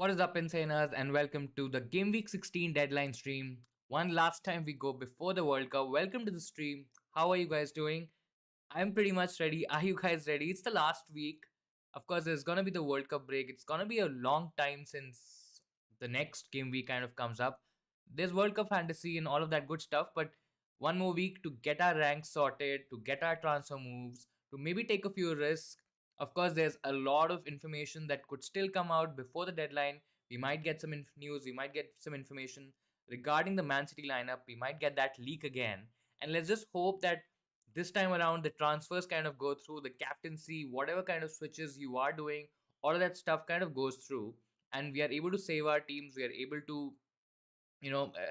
What is up, Insaners, and welcome to the Game Week 16 deadline stream. One last time we go before the World Cup. Welcome to the stream. How are you guys doing? I'm pretty much ready. Are you guys ready? It's the last week. Of course, there's gonna be the World Cup break. It's gonna be a long time since the next game week kind of comes up. There's World Cup fantasy and all of that good stuff, but one more week to get our ranks sorted, to get our transfer moves, to maybe take a few risks. Of course, there's a lot of information that could still come out before the deadline. We might get some news, we might get some information regarding the Man City lineup. We might get that leak again. And let's just hope that this time around the transfers kind of go through, the captaincy, whatever kind of switches you are doing, all of that stuff kind of goes through, and we are able to save our teams. We are able to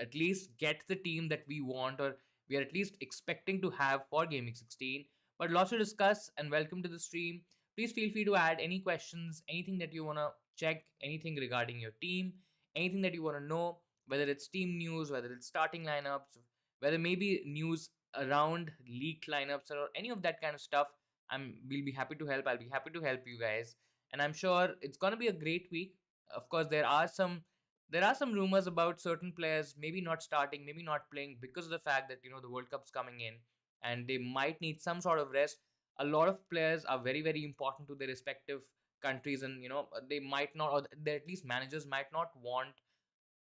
at least get the team that we want, or we are at least expecting to have for gaming 16. But lots to discuss, and welcome to the stream. Please feel free to add any questions, anything that you want to check, anything regarding your team, anything that you want to know, whether it's team news, whether it's starting lineups, whether maybe news around leaked lineups or any of that kind of stuff. We'll be happy to help. I'll be happy to help you guys, and I'm sure it's gonna be a great week. Of course, there are some rumors about certain players maybe not starting, maybe not playing because of the fact that the World Cup's coming in and they might need some sort of rest. A lot of players are very very important to their respective countries, and they might not, or they, at least managers might not want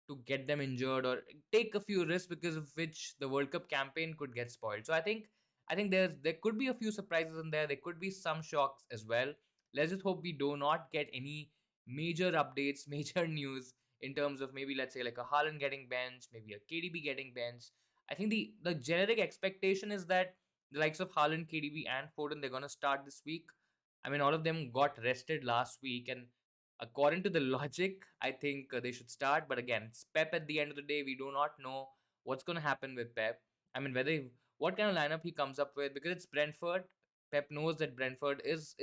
to get them injured or take a few risks because of which the World Cup campaign could get spoiled. So I think there could be a few surprises in there. There could be some shocks as well. Let's just hope we do not get any major updates, major news in terms of maybe, let's say, like a Haaland getting benched, maybe a KDB getting benched. I think the generic expectation is that the likes of Haaland, KDB, and Foden, they're gonna start this week. I mean, all of them got rested last week, and according to the logic, I think they should start. But again, it's Pep at the end of the day. We do not know what's going to happen with Pep. I mean, what kind of lineup he comes up with, because it's Brentford. Pep knows that Brentford is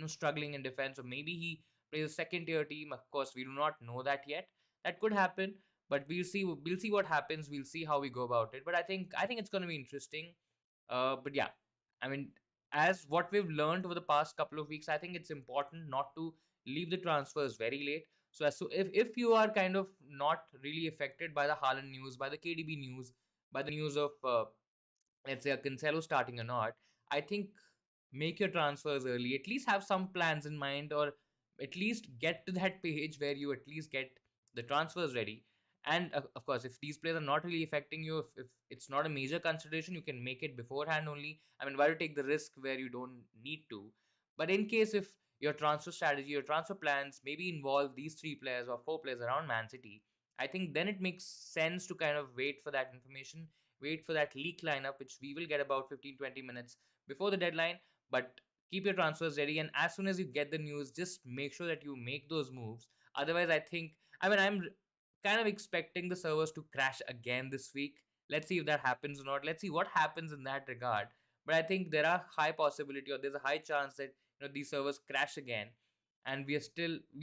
struggling in defense, or maybe he plays a second tier team. Of course, we do not know that yet. That could happen, but we'll see. We'll see what happens. We'll see how we go about it. But I think it's going to be interesting. But yeah, I mean, as what we've learned over the past couple of weeks, I think it's important not to leave the transfers very late. So if you are kind of not really affected by the Haaland news, by the KDB news, by the news of let's say a Cancelo starting or not, I think make your transfers early. At least have some plans in mind, or at least get to that page where you at least get the transfers ready. And of course, if these players are not really affecting you, if it's not a major consideration, you can make it beforehand only. I mean, why to take the risk where you don't need to? But in case if your transfer strategy, your transfer plans maybe involve these three players or four players around Man City, I think then it makes sense to kind of wait for that information, wait for that leak lineup, which we will get about 15-20 minutes before the deadline. But keep your transfers ready, and as soon as you get the news, just make sure that you make those moves. Otherwise, I'm kind of expecting the servers to crash again this week. Let's see if that happens or not. Let's see what happens in that regard. But I think there are high possibility, or there's a high chance that these servers crash again, and we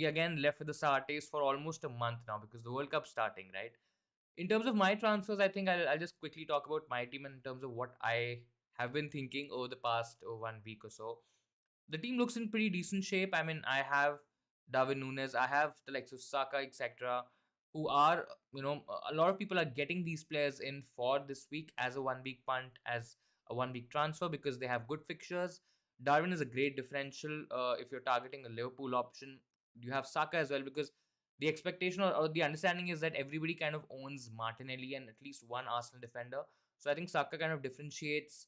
again left with the Saturdays for almost a month now because the World Cup's starting, right? In terms of my transfers, I think I'll just quickly talk about my team in terms of what I have been thinking over the past 1 week or so. The team looks in pretty decent shape. I mean, I have Darwin Nunes, I have the likes of Saka, etc., who are, a lot of people are getting these players in for this week as a 1 week punt, as a 1 week transfer because they have good fixtures. Darwin is a great differential if you're targeting a Liverpool option. You have Saka as well because the expectation, or the understanding is that everybody kind of owns Martinelli and at least one Arsenal defender. So I think Saka kind of differentiates,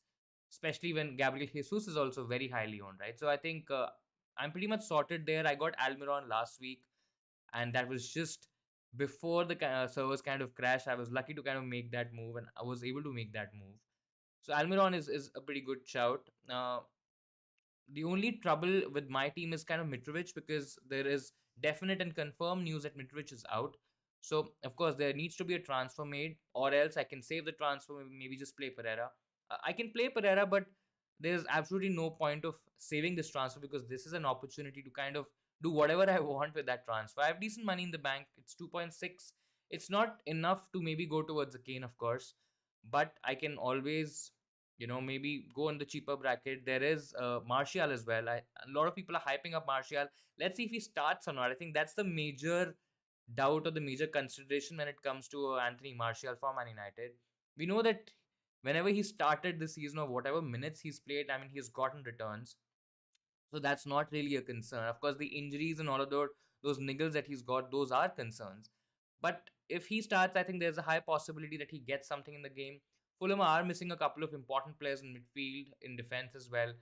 especially when Gabriel Jesus is also very highly owned, right? So I think I'm pretty much sorted there. I got Almiron last week, and that was just before the servers kind of crashed. I was lucky to kind of make that move, and I was able to make that move. So Almiron is a pretty good shout. The only trouble with my team is kind of Mitrovic, because there is definite and confirmed news that Mitrovic is out. So of course there needs to be a transfer made, or else I can save the transfer, maybe just play Pereira. I can play Pereira, but there's absolutely no point of saving this transfer because this is an opportunity to kind of do whatever I want with that transfer. I have decent money in the bank. It's 2.6. It's not enough to maybe go towards a Kane, of course, but I can always, maybe go in the cheaper bracket. There is Martial as well. A lot of people are hyping up Martial. Let's see if he starts or not. I think that's the major doubt or the major consideration when it comes to Anthony Martial for Man United. We know that whenever he started the season or whatever minutes he's played, I mean, he's gotten returns. So that's not really a concern. Of course, the injuries and all of those niggles that he's got, those are concerns. But if he starts, I think there's a high possibility that he gets something in the game. Fulham are missing a couple of important players in midfield, in defense as well.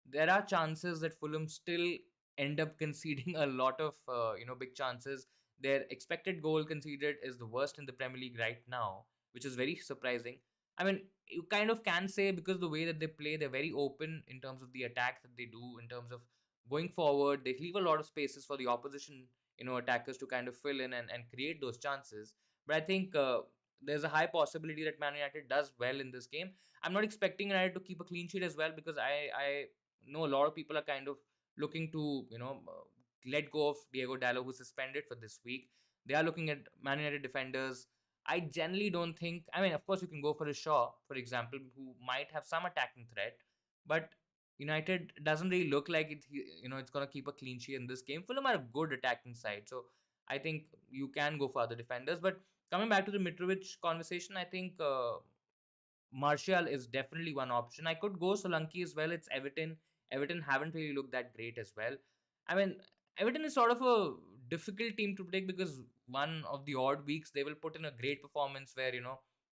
There are chances that Fulham still end up conceding a lot of big chances. Their expected goal conceded is the worst in the Premier League right now, which is very surprising. I mean, you kind of can say because the way that they play, they're very open in terms of the attacks that they do, in terms of going forward. They leave a lot of spaces for the opposition, attackers to kind of fill in and create those chances. But I think there's a high possibility that Man United does well in this game. I'm not expecting United to keep a clean sheet as well because I know a lot of people are kind of looking to let go of Diego Dallo, who's suspended for this week. They are looking at Man United defenders. I generally don't think. I mean, of course, you can go for a Shaw, for example, who might have some attacking threat, but United doesn't really look like it. It's gonna keep a clean sheet in this game. Fulham are a good attacking side, so I think you can go for other defenders. But coming back to the Mitrovic conversation, I think Martial is definitely one option. I could go Solanke as well. It's Everton. Everton haven't really looked that great as well. I mean, Everton is sort of a difficult team to predict because one of the odd weeks they will put in a great performance where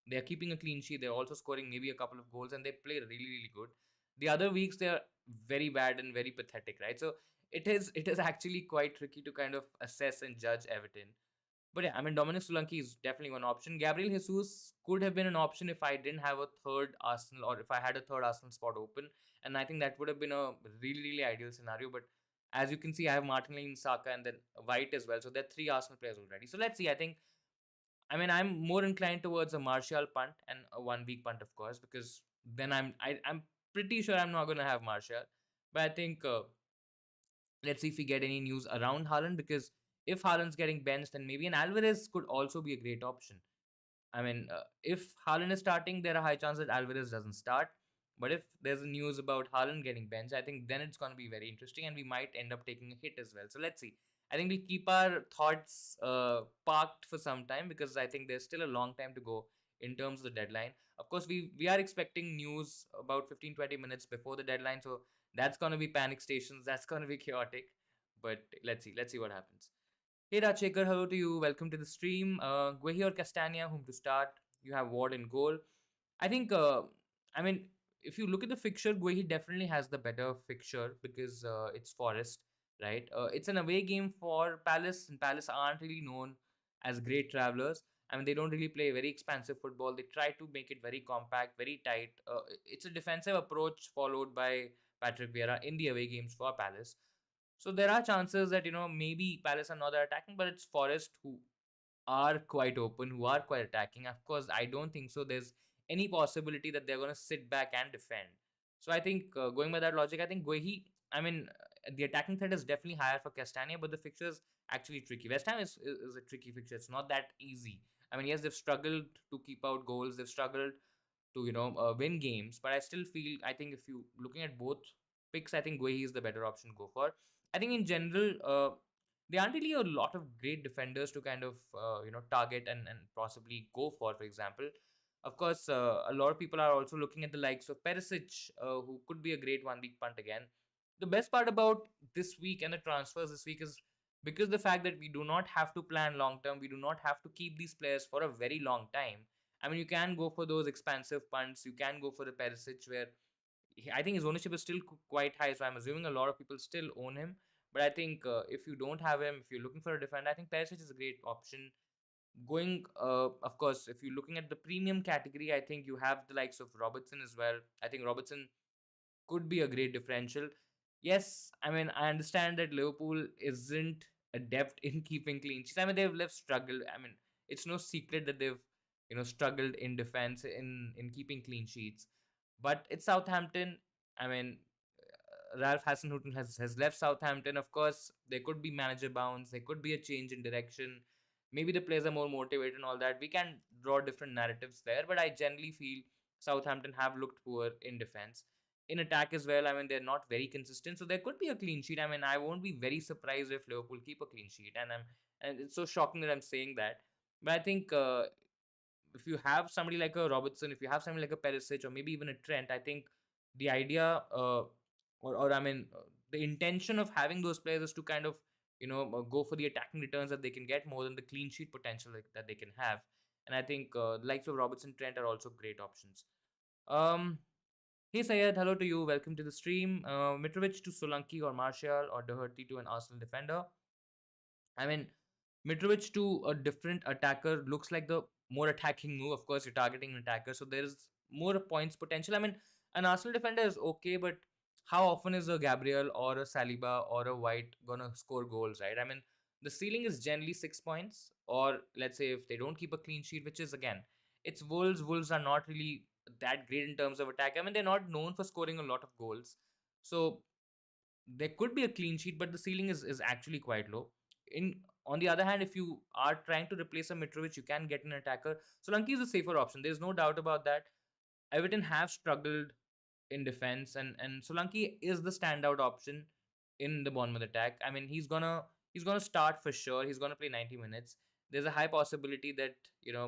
they're keeping a clean sheet. They're also scoring maybe a couple of goals and they play really good. The other weeks they're very bad and very pathetic, right? So it is actually quite tricky to kind of assess and judge Everton. But yeah, I mean, Dominic Solanke is definitely one option. Gabriel Jesus could have been an option if I didn't have a third Arsenal or if I had a third Arsenal spot open. And I think that would have been a really ideal scenario. But as you can see, I have Martinelli, Saka, and then White as well. So there are three Arsenal players already. So let's see. I mean, I'm more inclined towards a Martial punt and a 1 week punt, of course, because then I'm pretty sure I'm not going to have Martial. But I think let's see if we get any news around Haaland because if Haaland's getting benched, then maybe an Alvarez could also be a great option. I mean, if Haaland is starting, there are high chances that Alvarez doesn't start. But if there's a news about Haaland getting benched, I think then it's going to be very interesting and we might end up taking a hit as well. So let's see. I think we'll keep our thoughts parked for some time because I think there's still a long time to go in terms of the deadline. Of course, we are expecting news about 15-20 minutes before the deadline. So that's going to be panic stations. That's going to be chaotic. But let's see. Let's see what happens. Hey Rajshekar, hello to you. Welcome to the stream. Guehi or Castagna, whom to start? You have Ward in goal. I think, I mean, if you look at the fixture, Guehi definitely has the better fixture because it's Forest, right? It's an away game for Palace, and Palace aren't really known as great travelers. I mean, they don't really play very expansive football. They try to make it very compact, very tight. It's a defensive approach followed by Patrick Vieira in the away games for Palace. So there are chances that maybe Palace are not that attacking, but it's Forest who are quite open, who are quite attacking. Of course, I don't think so. There's any possibility that they're going to sit back and defend. So I think going by that logic, I think Guehi. I mean, the attacking threat is definitely higher for Castagna, but the fixture is actually tricky. West Ham is a tricky fixture. It's not that easy. I mean, yes, they've struggled to keep out goals. They've struggled to win games, but I still feel I think if you looking at both picks, I think Guehi is the better option to go for. I think in general, there aren't really a lot of great defenders to kind of target and possibly go for. For example, of course, a lot of people are also looking at the likes of Perisic, who could be a great 1 week punt again. The best part about this week and the transfers this week is because the fact that we do not have to plan long term, we do not have to keep these players for a very long time. I mean, you can go for those expansive punts. You can go for the Perisic, where I think his ownership is still quite high. So I'm assuming a lot of people still own him. But I think if you don't have him, if you're looking for a defender, I think Perisic is a great option. Going, of course, if you're looking at the premium category, I think you have the likes of Robertson as well. I think Robertson could be a great differential. Yes, I mean, I understand that Liverpool isn't adept in keeping clean sheets. I mean, they've left struggle. I mean, it's no secret that they've, struggled in defense in keeping clean sheets. But it's Southampton. I mean, Ralph Hasenhuttl has left Southampton. Of course, there could be manager bounce. There could be a change in direction. Maybe the players are more motivated and all that. We can draw different narratives there. But I generally feel Southampton have looked poor in defense. In attack as well, I mean, they're not very consistent. So there could be a clean sheet. I mean, I won't be very surprised if Liverpool keep a clean sheet. And and it's so shocking that I'm saying that. But I think if you have somebody like a Robertson, if you have somebody like a Perisic, or maybe even a Trent, I think the idea, or I mean, the intention of having those players is to kind of go for the attacking returns that they can get more than the clean sheet potential that they can have. And I think the likes of Robertson, Trent are also great options. Um, Hey Sayed, hello to you. Welcome to the stream. Mitrovic to Solanke or Martial or Doherty to an Arsenal defender. I mean, Mitrovic to a different attacker looks like the more attacking move. Of course, you're targeting an attacker, so there is more points potential. I mean, an Arsenal defender is okay, but how often is a Gabriel or a Saliba or a White gonna score goals, right? I mean, the ceiling is generally 6 points, or let's say if they don't keep a clean sheet, which is again, it's Wolves. Wolves are not really that great in terms of attack. I mean, they're not known for scoring a lot of goals, so there could be a clean sheet, but the ceiling is actually quite low. In On the other hand, if you are trying to replace a Mitrovic, you can get an attacker. Solanke is a safer option. There's no doubt about that. Everton have struggled in defense, and Solanke is the standout option in the Bournemouth attack. I mean, he's gonna start for sure. He's gonna play 90 minutes. There's a high possibility that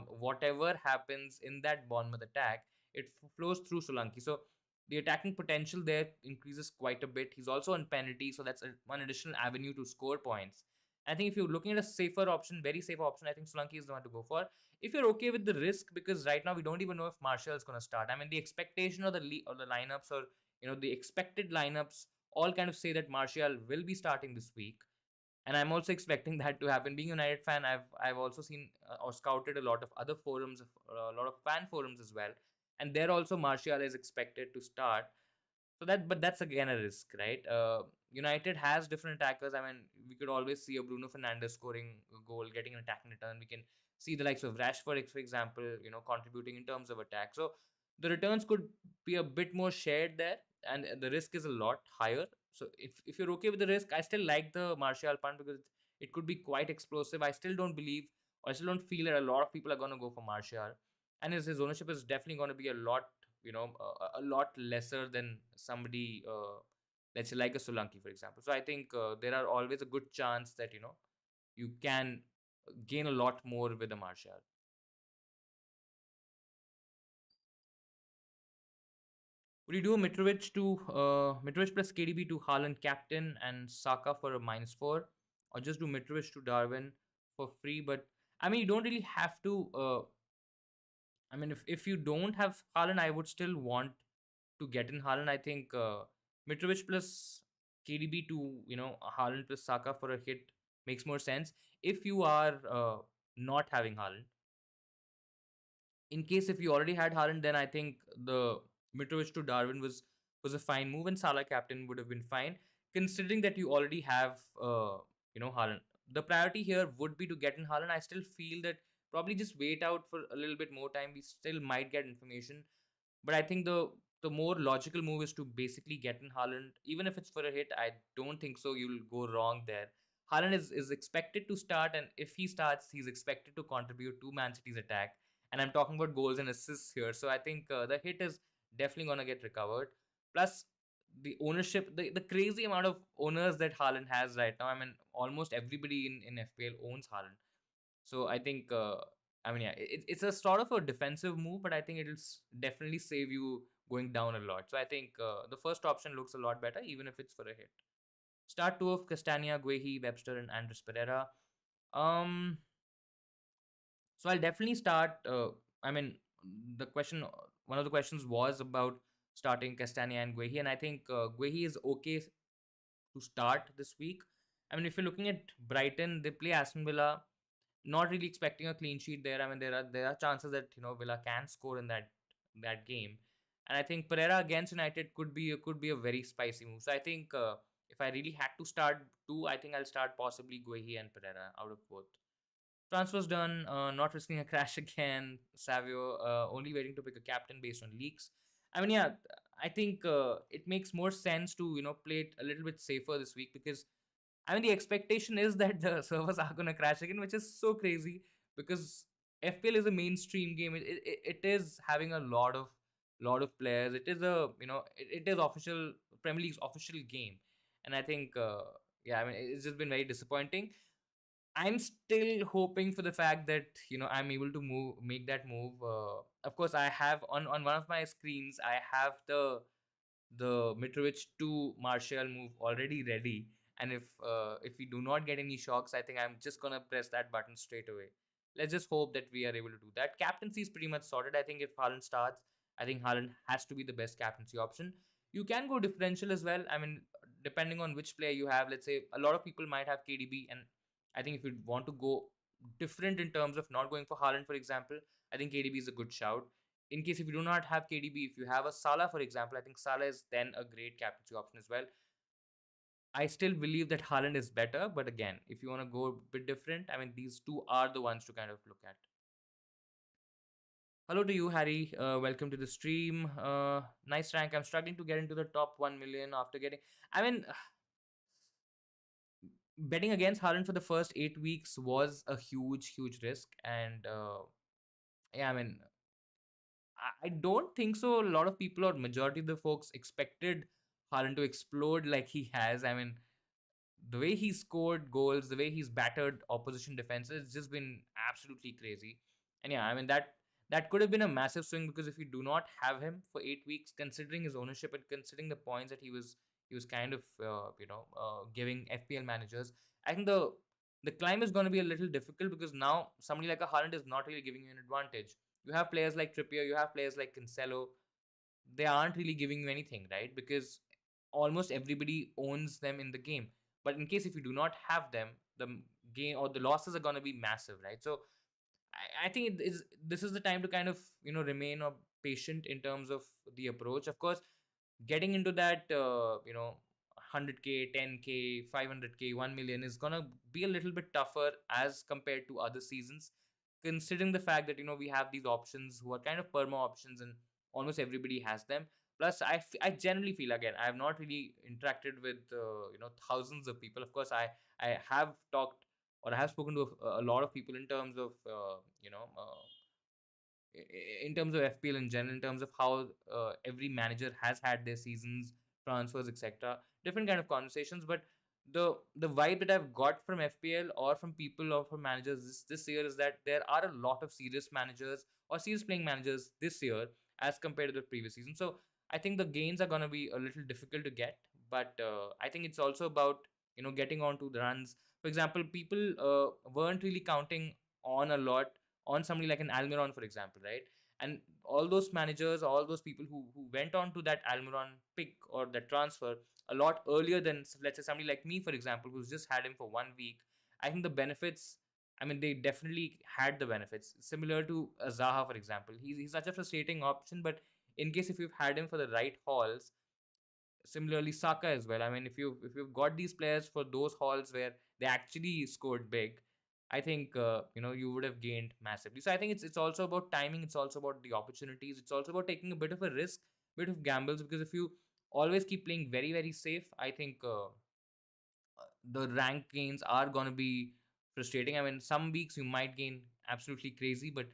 whatever happens in that Bournemouth attack, it flows through Solanke. So the attacking potential there increases quite a bit. He's also on penalty, so that's one additional avenue to score points. I think if you're looking at a safer option, very safe option, I think Solanke is the one to go for. If you're okay with the risk, because right now we don't even know if Martial is going to start. I mean, the expectation or the lineups, or the expected lineups all kind of say that Martial will be starting this week, and I'm also expecting that to happen. Being a United fan, I've also seen or scouted a lot of other forums, a lot of fan forums as well, and there also Martial is expected to start. But that's again a risk, right? United has different attackers. I mean, we could always see a Bruno Fernandes scoring a goal, getting an attacking return. We can see the likes of Rashford, for example, contributing in terms of attack. So the returns could be a bit more shared there, and the risk is a lot higher. So if you're okay with the risk, I still like the Martial punt because it could be quite explosive. I still don't believe, or I still don't feel that a lot of people are going to go for Martial, and his ownership is definitely going to be a lot lesser than somebody, let's say like a Solanke, for example. So I think there are always a good chance that you can gain a lot more with a Martial. Would you do a Mitrovic plus KDB to Haaland captain and Saka for a -4, or just do Mitrovic to Darwin for free? But I mean, you don't really have to. I mean, if you don't have Haaland, I would still want to get in Haaland. I think Mitrovic plus KDB to Haaland plus Saka for a hit makes more sense. If you are not having Haaland, in case if you already had Haaland, then I think the Mitrovic to Darwin was a fine move, and Salah captain would have been fine, considering that you already have Haaland. The priority here would be to get in Haaland. I still feel that probably just wait out for a little bit more time. We still might get information, but I think the more logical move is to basically get in Haaland, even if it's for a hit. I don't think so. You'll go wrong there. Haaland is expected to start, and if he starts, he's expected to contribute to Man City's attack. And I'm talking about goals and assists here. So I think the hit is definitely gonna get recovered. Plus the ownership, the crazy amount of owners that Haaland has right now. I mean, almost everybody in FPL owns Haaland. So I think, I mean, yeah, it's a sort of a defensive move, but I think it'll definitely save you going down a lot. So I think the first option looks a lot better, even if it's for a hit. Start two of Castagna, Guehi, Webster, and Andres Pereira. Um, so I'll definitely start. I mean, the question, one of the questions was about starting Castagna and Guehi, and I think Guehi is okay to start this week. I mean, if you're looking at Brighton, they play Aston Villa. Not really expecting a clean sheet there. I mean, there are chances that Villa can score in that game, and I think Pereira against United could be a very spicy move. So I think if I really had to start two, I think I'll start possibly Guehi and Pereira out of both. Transfers done. Not risking a crash again. Savio only waiting to pick a captain based on leaks. I mean, yeah, I think it makes more sense to play it a little bit safer this week, because I mean, the expectation is that the servers are going to crash again, which is so crazy because FPL is a mainstream game. It is having a lot of players. It is it is official Premier League's official game, and I think yeah, I mean, it's just been very disappointing. I'm still hoping for the fact that I'm able to make that move. Of course, I have on one of my screens. I have the Mitrovic to Martial move already ready. And if we do not get any shocks, I think I'm just gonna press that button straight away. Let's just hope that we are able to do that. Captaincy is pretty much sorted. I think if Haaland starts, I think Haaland has to be the best captaincy option. You can go differential as well. I mean, depending on which player you have. Let's say a lot of people might have KDB, and I think if you want to go different in terms of not going for Haaland, for example, I think KDB is a good shout. In case if you do not have KDB, if you have a Salah, for example, I think Salah is then a great captaincy option as well. I still believe that Haaland is better, but again, if you want to go a bit different, I mean, these two are the ones to kind of look at. Hello to you, Harry. Welcome to the stream. Nice rank. I'm struggling to get into the top 1 million after getting. I mean, betting against Haaland for the first 8 weeks was a huge, huge risk. And yeah, I mean, I don't think so. A lot of people or majority of the folks expected Haaland to explode like he has. I mean, the way he scored goals, the way he's battered opposition defenses, it's just been absolutely crazy. And yeah, I mean that could have been a massive swing because if you do not have him for 8 weeks, considering his ownership and considering the points that he was kind of giving FPL managers, I think the climb is going to be a little difficult because now somebody like a Haaland is not really giving you an advantage. You have players like Trippier, you have players like Cancelo, they aren't really giving you anything, right? Because almost everybody owns them in the game. But in case if you do not have them, the game or the losses are going to be massive, right? So I think this is the time to kind of remain patient in terms of the approach. Of course, getting into that 100k, 10k, 500k, 1 million is gonna be a little bit tougher as compared to other seasons, considering the fact that we have these options who are kind of perma options and almost everybody has them. Plus I generally feel, again, I have not really interacted with thousands of people. Of course, I have talked or I have spoken to a lot of people in terms of in terms of FPL in general, in terms of how every manager has had their seasons, transfers, etc. Different kind of conversations, but the vibe that I've got from FPL or from people or from managers this year is that there are a lot of serious managers or serious playing managers this year as compared to the previous season. So I think the gains are gonna be a little difficult to get, but I think it's also about getting onto the runs. For example, people weren't really counting on a lot on somebody like an Almiron, for example, right? And all those managers, all those people who went on to that Almiron pick or that transfer a lot earlier than, let's say, somebody like me, for example, who's just had him for 1 week. I think the benefits, I mean, they definitely had the benefits. Similar to Zaha, for example. He's such a frustrating option, but in case if you've had him for the right hauls, similarly Saka as well. I mean, if you've got these players for those hauls where they actually scored big, I think you would have gained massively. So I think it's also about timing. It's also about the opportunities. It's also about taking a bit of a risk, bit of gambles. Because if you always keep playing very very safe, I think the rank gains are gonna be frustrating. I mean, some weeks you might gain absolutely crazy, but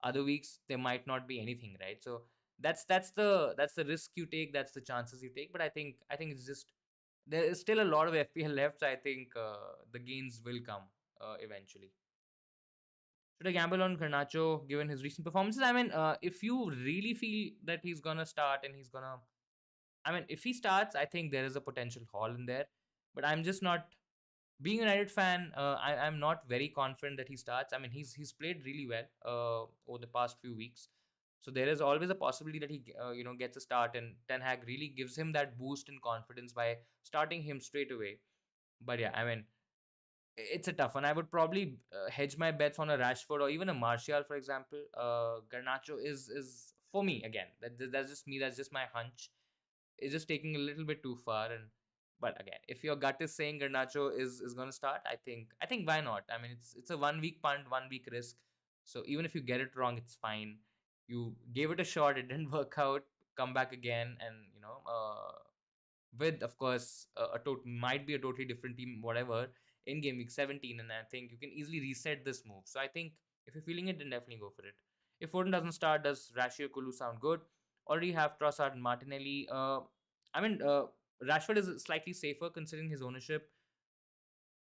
other weeks there might not be anything, right? So that's the risk you take, that's the chances you take. But I think it's just there is still a lot of FPL left. So I think the gains will come eventually. Should I gamble on Garnacho given his recent performances? I mean, if you really feel that he's gonna start and he's gonna, I mean, if he starts, I think there is a potential haul in there. But I'm just not, being a United fan, I'm not very confident that he starts. I mean, he's played really well over the past few weeks, so there is always a possibility that he gets a start, and Ten Hag really gives him that boost in confidence by starting him straight away. But yeah, I mean, it's a tough one. I would probably hedge my bets on a Rashford or even a Martial, for example. Garnacho is for me, again. That's just me. That's just my hunch. It's just taking a little bit too far. And but again, if your gut is saying Garnacho is going to start, I think why not? I mean, it's a 1 week punt, 1 week risk. So even if you get it wrong, it's fine. You gave it a shot. It didn't work out. Come back again, and with, of course, might be a totally different team, whatever, in game week 17, and I think you can easily reset this move. So I think if you're feeling it, then definitely go for it. If Foden doesn't start, does Rashio Kulu sound good? Already have Trossard and Martinelli. I mean, Rashford is slightly safer considering his ownership.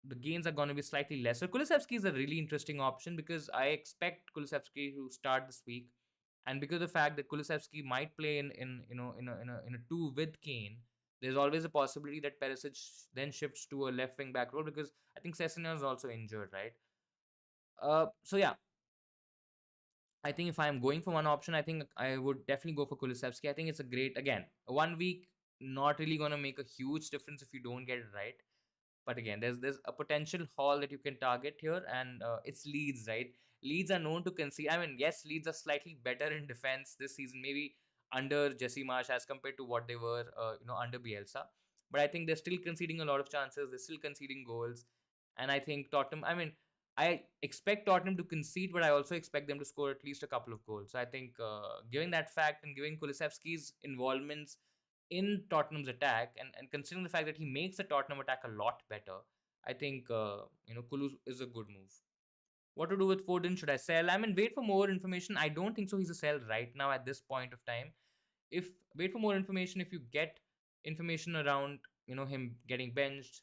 the gains are going to be slightly lesser. Kulusevski is a really interesting option because I expect Kulusevski to start this week, and because of the fact that Kulusevski might play in a two with Kane, there's always a possibility that Perisic then shifts to a left wing back role because I think Sessegnon is also injured, right? So yeah, I think if I'm going for one option, I think I would definitely go for Kulusevski. I think it's a great, again, 1 week, not really going to make a huge difference if you don't get it right. But again, there's a potential haul that you can target here, and it's Leeds, right? Leeds are known to concede. I mean, yes, Leeds are slightly better in defense this season, maybe under Jesse Marsh as compared to what they were, under Bielsa. But I think they're still conceding a lot of chances. They're still conceding goals, and I think Tottenham. I mean, I expect Tottenham to concede, but I also expect them to score at least a couple of goals. So I think, given that fact and given Kulusevski's involvements in Tottenham's attack, and considering the fact that he makes the Tottenham attack a lot better, I think Kulu is a good move. What to do with Foden? Should I sell? I mean, wait for more information. I don't think so. He's a sell right now at this point of time. If wait for more information, if you get information around him getting benched,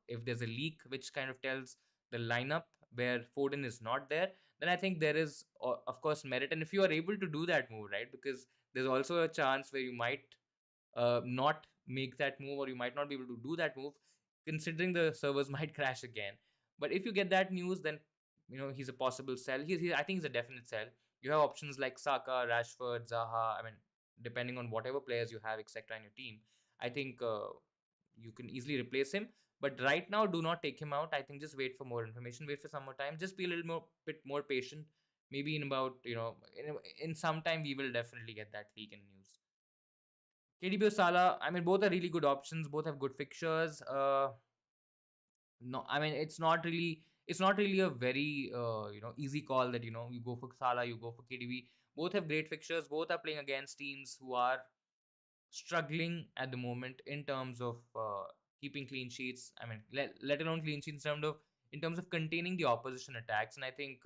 if there's a leak which kind of tells the lineup where Foden is not there, then I think there is of course merit. And if you are able to do that move, right, because there's also a chance where you might not make that move, or you might not be able to do that move considering the servers might crash again. But if you get that news, then he's a possible sell. I think he's a definite sell. You have options like Saka, Rashford, Zaha. I mean, depending on whatever players you have etc. in your team, I think you can easily replace him. But right now, do not take him out. I think just wait for more information, wait for some more time, just be a little more bit more patient. Maybe in about in some time we will definitely get that leak in news. KDB or Salah, I mean, both are really good options. Both have good fixtures. No, I mean, it's not really a very easy call that you go for Salah, you go for KDB. Both have great fixtures. Both are playing against teams who are struggling at the moment in terms of keeping clean sheets. I mean, let alone clean sheets in terms of containing the opposition attacks. And I think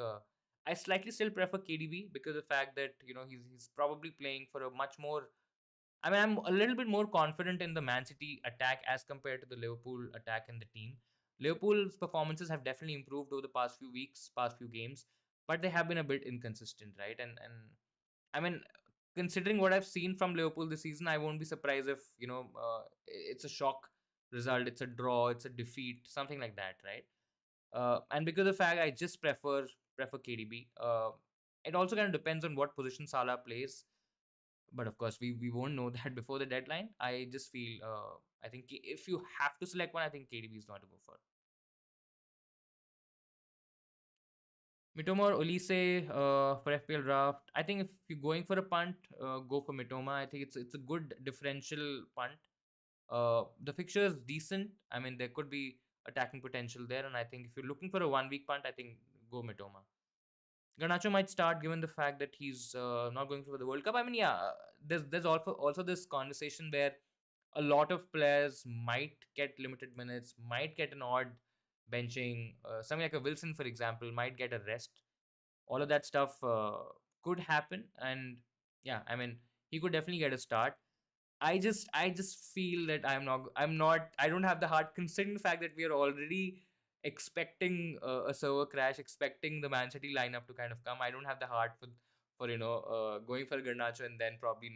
I slightly still prefer KDB because of the fact that he's probably playing for a much more. I mean, I'm a little bit more confident in the Man City attack as compared to the Liverpool attack in the team. Liverpool's performances have definitely improved over the past few weeks, past few games, but they have been a bit inconsistent, right? And I mean, considering what I've seen from Liverpool this season, I won't be surprised if it's a shock result, it's a draw, it's a defeat, something like that, right? And because of the fact I just prefer KDB. It also kind of depends on what position Salah plays, but of course we won't know that before the deadline. I just feel I think if you have to select one, I think KDB is not to go for. Mitoma or Olise for FPL draft. I think if you're going for a punt, go for Mitoma. I think it's a good differential punt. The fixture is decent. I mean, there could be attacking potential there, and I think if you're looking for a 1 week punt, I think go Mitoma. Garnacho might start given the fact that he's not going for the World Cup. I mean, yeah, there's also this conversation where a lot of players might get limited minutes, might get an odd benching. Something like a Wilson, for example, might get a rest. All of that stuff could happen, and yeah, I mean, he could definitely get a start. I just feel that I don't have the heart, considering the fact that we are already expecting a server crash, expecting the Man City lineup to kind of come. I don't have the heart for going for Garnacho and then probably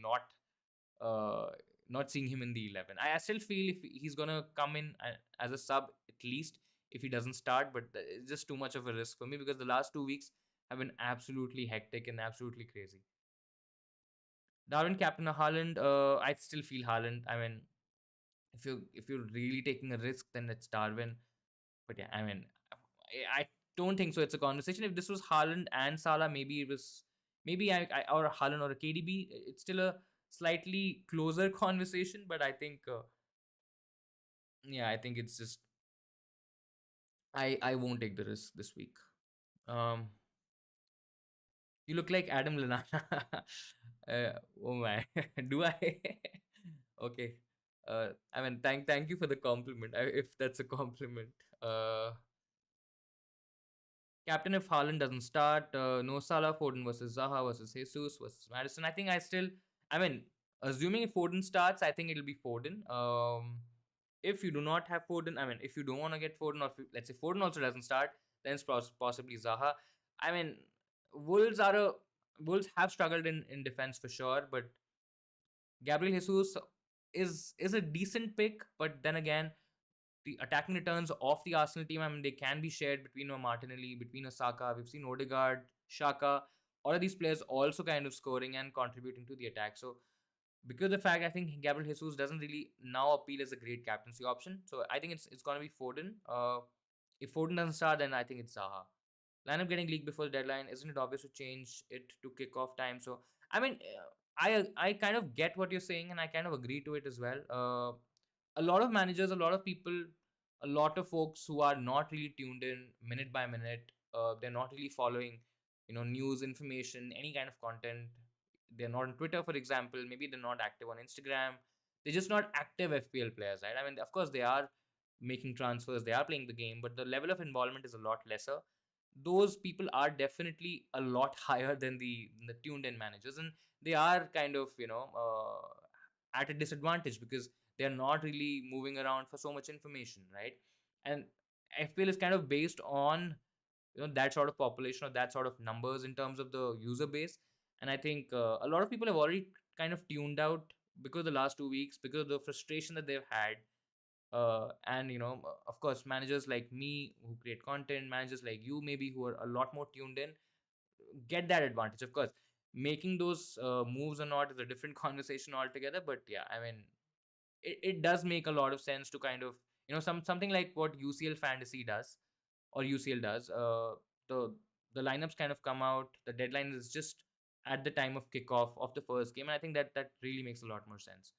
uh, not seeing him in the 11. I still feel if he's gonna come in as a sub at least if he doesn't start, but it's just too much of a risk for me because the last 2 weeks have been absolutely hectic and absolutely crazy. Darwin captain of Haaland, I still feel Haaland. I mean, if you're really taking a risk, then it's Darwin. But yeah, I mean, I don't think so. It's a conversation. If this was Haaland and Salah, maybe it was maybe or Haaland or a KDB. It's still a slightly closer conversation. But I think yeah, I think it's just I won't take the risk this week. Um, you look like Adam Lallana. Oh my, do I? Okay. I mean, thank you for the compliment. If that's a compliment. Captain if Haaland doesn't start, no Salah, Foden versus Zaha versus Jesus versus Madison. I mean, assuming if Foden starts, I think it'll be Foden. If you do not have Foden, I mean, if you don't want to get Foden, or if let's say Foden also doesn't start, then it's possibly Zaha. I mean, Wolves are a Wolves have struggled in defense for sure, but Gabriel Jesus is a decent pick. But then again, the attacking returns of the Arsenal team, I mean, they can be shared between a Martinelli, between a Saka. We've seen Odegaard, Shaka, all of these players also kind of scoring and contributing to the attack. So because of the fact, I think Gabriel Jesus doesn't really now appeal as a great captaincy option. So I think it's gonna be Foden. If Foden doesn't start, then I think it's Zaha. Lineup getting leaked before the deadline, isn't it obvious to change it to kick off time? So I mean, I kind of get what you're saying, and I kind of agree to it as well. A lot of managers, a lot of people, a lot of folks who are not really tuned in minute by minute. They're not really following, news, information, any kind of content. They're not on Twitter, for example. Maybe they're not active on Instagram. They're just not active FPL players, right? I mean, of course, they are making transfers, they are playing the game, but the level of involvement is a lot lesser. Those people are definitely a lot higher than the tuned in managers, and they are kind of at a disadvantage because they're not really moving around for so much information, right? And FPL is kind of based on that sort of population or that sort of numbers in terms of the user base. And I think a lot of people have already kind of tuned out because of the last 2 weeks, because of the frustration that they've had. And of course, managers like me who create content, managers like you maybe who are a lot more tuned in, get that advantage. Of course, making those moves or not is a different conversation altogether. But yeah, I mean, it does make a lot of sense to kind of something like what UCL fantasy does or UCL does. The lineups kind of come out. The deadline is just at the time of kickoff of the first game, and I think that really makes a lot more sense.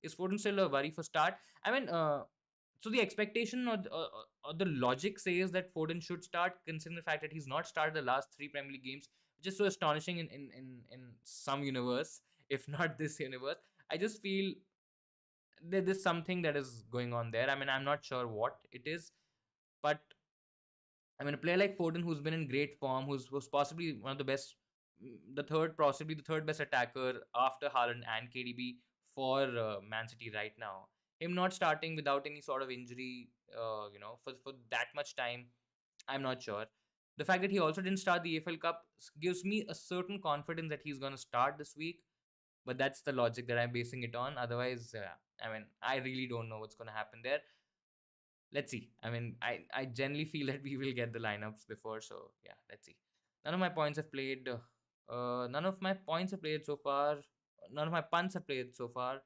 Is Foden still a worry for start? I mean, so the expectation or the logic says that Foden should start, considering the fact that he's not started the last three Premier League games, which is so astonishing in some universe, if not this universe. I just feel there's something that is going on there. I mean, I'm not sure what it is, but I mean, a player like Foden, who's been in great form, who's possibly one of the best, possibly the third best attacker after Haaland and KDB for Man City right now. Him not starting without any sort of injury, for that much time, I'm not sure. The fact that he also didn't start the AFL Cup gives me a certain confidence that he's going to start this week. But that's the logic that I'm basing it on. Otherwise, I mean, I really don't know what's going to happen there. Let's see. I mean, I generally feel that we will get the lineups before. So yeah, let's see. None of my points have played. None of my points have played so far. None of my punts have played so far.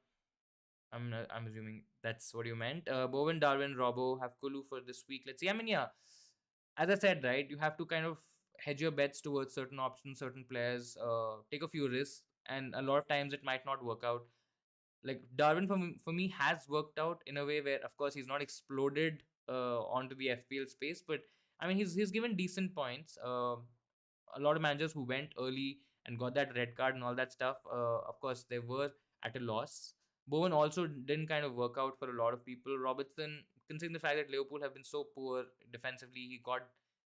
I'm assuming that's what you meant. Bowen, Darwin, Robbo have Kulu for this week. Let's see. I mean, yeah, as I said, right, you have to kind of hedge your bets towards certain options, certain players, take a few risks, and a lot of times it might not work out. Like Darwin for me has worked out in a way where, of course, he's not exploded onto the FPL space, but I mean, he's given decent points. A lot of managers who went early and got that red card and all that stuff, of course, they were at a loss. Bowen also didn't kind of work out for a lot of people. Robertson, considering the fact that Liverpool have been so poor defensively, he got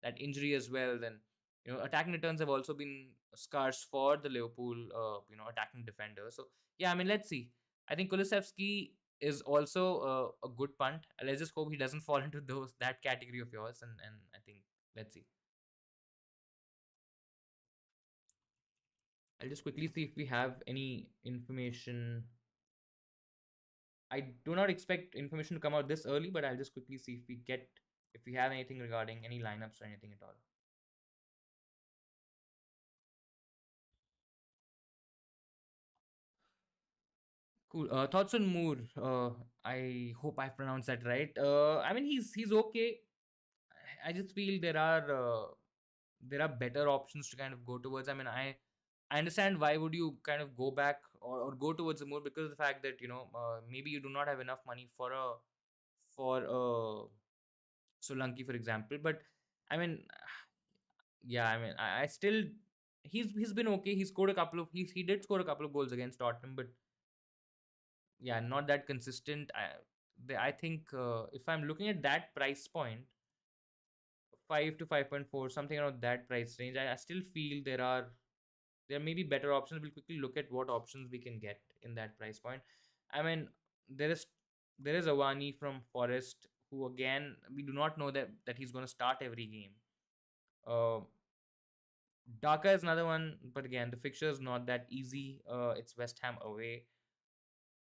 that injury as well. Then attacking returns have also been scarce for the Liverpool attacking defenders. So yeah, I mean, let's see. I think Kulusevski is also a good punt. Let's just hope he doesn't fall into that category of yours. And I think let's see. I'll just quickly see if we have any information. I do not expect information to come out this early, but I'll just quickly see if we have anything regarding any lineups or anything at all. Cool. Thoughts on Moore? I hope I pronounced that right. I mean, he's okay. I just feel there are better options to kind of go towards. I mean, I understand why would you kind of go back or go towards the Moore, because of the fact that maybe you do not have enough money for Solanki, for example. But I mean, yeah, I mean, I still he's been okay. He did score a couple of goals against Tottenham, but yeah, not that consistent. I think if I'm looking at that price point, 5 to 5.4, something around that price range, I still feel there may be better options. We'll quickly look at what options we can get in that price point. I mean, there is there is Awani from Forest, who again we do not know that he's going to start every game. Uh, Dhaka is another one, but again the fixture is not that easy. It's West Ham away,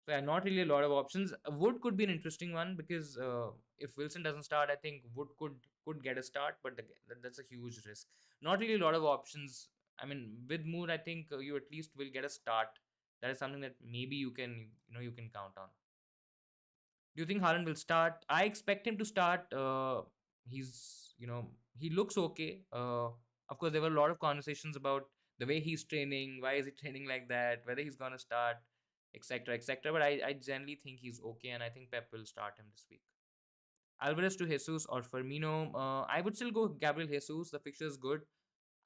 so yeah, not really a lot of options. Wood could be an interesting one because if Wilson doesn't start, I think Wood could get a start, but again, that's a huge risk. Not really a lot of options. I mean, with Moore, I think you at least will get a start. That is something that maybe you can count on. Do you think Haaland will start? I expect him to start. He looks okay. Of course, there were a lot of conversations about the way he's training. Why is he training like that? Whether he's gonna start, etc., etc. But I generally think he's okay, and I think Pep will start him this week. Alvarez to Jesus or Firmino. I would still go Gabriel Jesus. The fixture is good.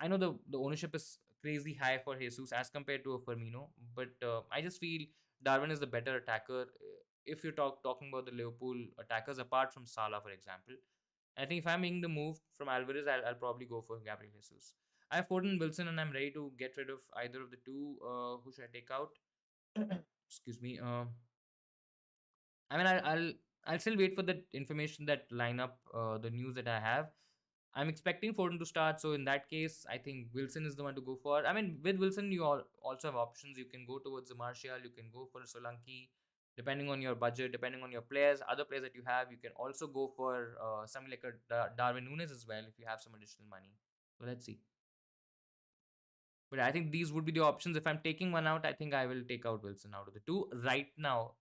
I know the ownership is crazy high for Jesus as compared to a Firmino, but I just feel Darwin is the better attacker. If you're talking about the Liverpool attackers, apart from Salah, for example, I think if I'm making the move from Alvarez, I'll probably go for Gabriel Jesus. I have Foden, Wilson, and I'm ready to get rid of either of the two. Who should I take out? Excuse me. I mean, I'll still wait for the information that line up the news that I have. I'm expecting Foden to start, so in that case, I think Wilson is the one to go for. I mean, with Wilson, you also have options. You can go towards the Martial, you can go for a Solanke, depending on your budget, depending on your players, other players that you have. You can also go for something like a Darwin Nunes as well if you have some additional money. So let's see. But I think these would be the options. If I'm taking one out, I think I will take out Wilson out of the two right now.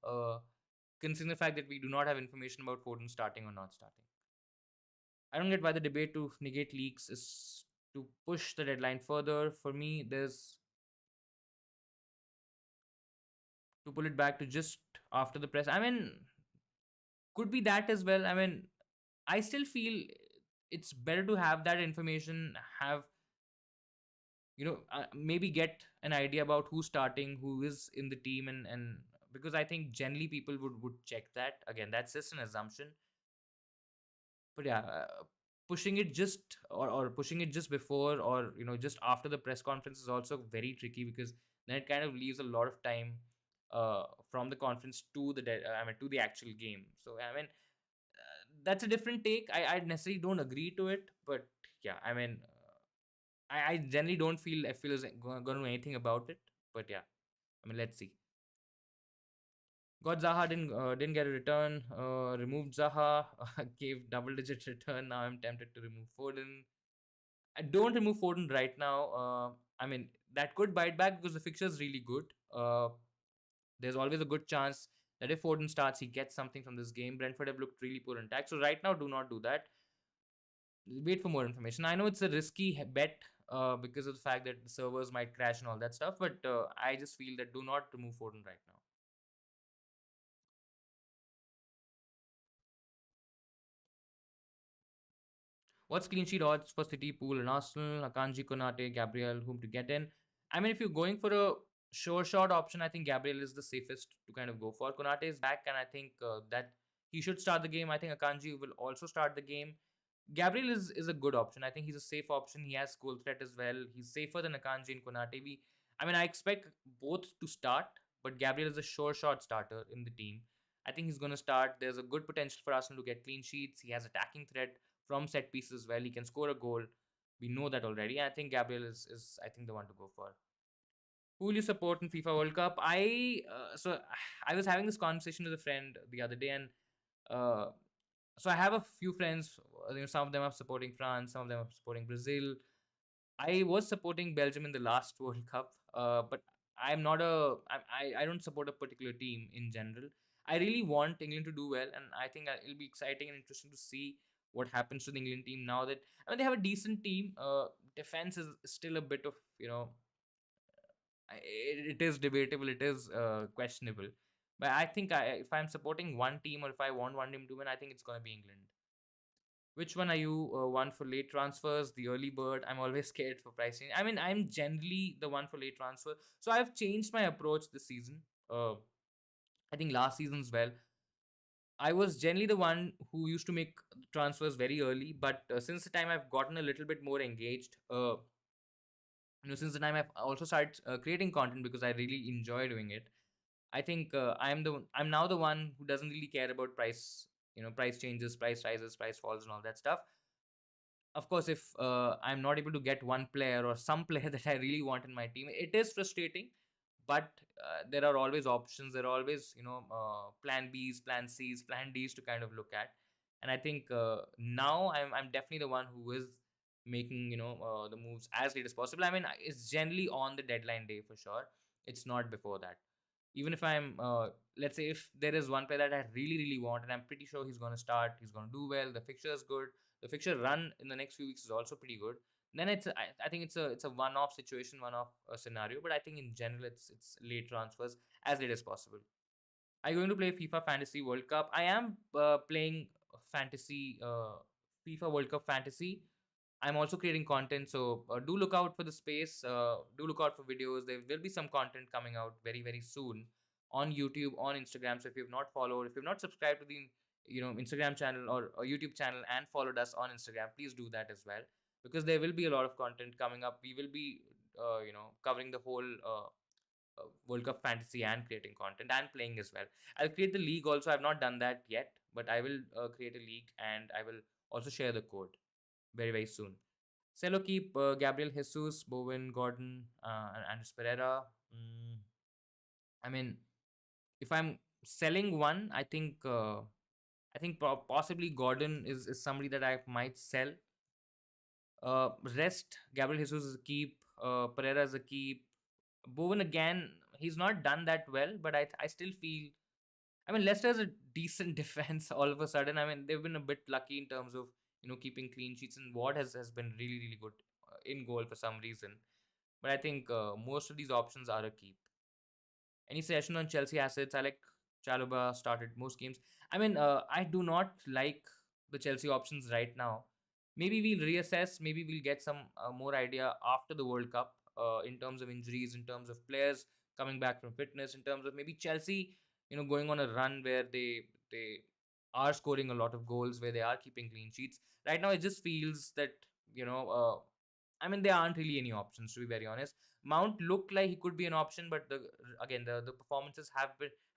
Considering the fact that we do not have information about Foden starting or not starting. I don't get why the debate to negate leaks is to push the deadline further. For me, there's to pull it back to just after the press. I mean, could be that as well. I mean, I still feel it's better to have that information, have maybe get an idea about who's starting, who is in the team, and because I think generally people would check that. Again, that's just an assumption. But yeah, pushing it just or pushing it just before or just after the press conference is also very tricky because then it kind of leaves a lot of time from the conference to I mean to the actual game. So I mean that's a different take. I necessarily don't agree to it, but yeah, I mean I generally don't feel FPL is going to do anything about it. But yeah, I mean let's see. Got Zaha, didn't get a return. Removed Zaha, gave double digit return. Now I'm tempted to remove Foden. I don't remove Foden right now. I mean that could bite back because the fixture is really good. There's always a good chance that if Foden starts, he gets something from this game. Brentford have looked really poor in attack, so right now do not do that. Wait for more information. I know it's a risky bet because of the fact that the servers might crash and all that stuff, but I just feel that do not remove Foden right now. What's clean sheet odds for City, Pool, and Arsenal? Akanji, Konate, Gabriel, whom to get in? I mean, if you're going for a sure shot option, I think Gabriel is the safest to kind of go for. Konate is back, and I think that he should start the game. I think Akanji will also start the game. Gabriel is a good option. I think he's a safe option. He has goal threat as well. He's safer than Akanji and Konate. I mean, I expect both to start, but Gabriel is a sure shot starter in the team. I think he's going to start. There's a good potential for Arsenal to get clean sheets. He has attacking threat from set pieces as well. He can score a goal. We know that already. I think Gabriel is I think the one to go for. Who will you support in FIFA World Cup? I was having this conversation with a friend the other day, and uh, so I have a few friends. Some of them are supporting France, some of them are supporting Brazil. I was supporting Belgium in the last World Cup, but I'm not a. I don't support a particular team in general. I really want England to do well, and I think it'll be exciting and interesting to see what happens to the England team now that they have a decent team. Defense is still a bit of it is debatable. It is questionable. But I think if I'm supporting one team or if I want one team to win, I think it's going to be England. Which one are you? One for late transfers, the early bird. I'm always scared for pricing. I mean, I'm generally the one for late transfer. So I've changed my approach this season. I think last season as well. I was generally the one who used to make transfers very early, but since the time I've gotten a little bit more engaged, since the time I've also started creating content because I really enjoy doing it. I think I'm now the one who doesn't really care about price, price changes, price rises, price falls, and all that stuff. Of course, if I'm not able to get one player or some player that I really want in my team, it is frustrating. But there are always options. There are always plan Bs, plan Cs, plan Ds to kind of look at. And I think now I'm definitely the one who is making the moves as late as possible. I mean, it's generally on the deadline day for sure. It's not before that. Even if I'm let's say if there is one player that I really really want and I'm pretty sure he's going to start, he's going to do well, the fixture is good, the fixture run in the next few weeks is also pretty good, then I think it's a one-off situation, one-off scenario. But I think in general it's late transfers, as late as possible. Are you going to play FIFA Fantasy World Cup? I am playing fantasy FIFA World Cup fantasy. I'm also creating content, so do look out for the space. Do look out for videos. There will be some content coming out very very soon on YouTube, on Instagram. So if you've not followed, if you've not subscribed to the Instagram channel or YouTube channel and followed us on Instagram, please do that as well, because there will be a lot of content coming up. We will be covering the whole World Cup fantasy and creating content and playing as well. I'll create the league also. I've not done that yet, but I will create a league and I will also share the code very very soon. Cello keep Gabriel Jesus, Bowen, Gordon, and Andres Pereira. Mm, I mean, if I'm selling one, I think possibly Gordon is somebody that I might sell. Rest Gabriel Jesus is a keep. Pereira is a keep. Bowen again, he's not done that well, but I still feel. I mean, Leicester has a decent defense all of a sudden. I mean, they've been a bit lucky in terms of keeping clean sheets, and Ward has been really really good in goal for some reason. But I think most of these options are a keep. Any session on Chelsea assets? I like Chaluba started most games. I mean, I do not like the Chelsea options right now. Maybe we'll reassess. Maybe we'll get some more idea after the World Cup in terms of injuries, in terms of players coming back from fitness, in terms of maybe Chelsea, going on a run where they are scoring a lot of goals, where they are keeping clean sheets. Right now, it just feels that you know. I mean, there aren't really any options, to be very honest. Mount looked like he could be an option, but the performances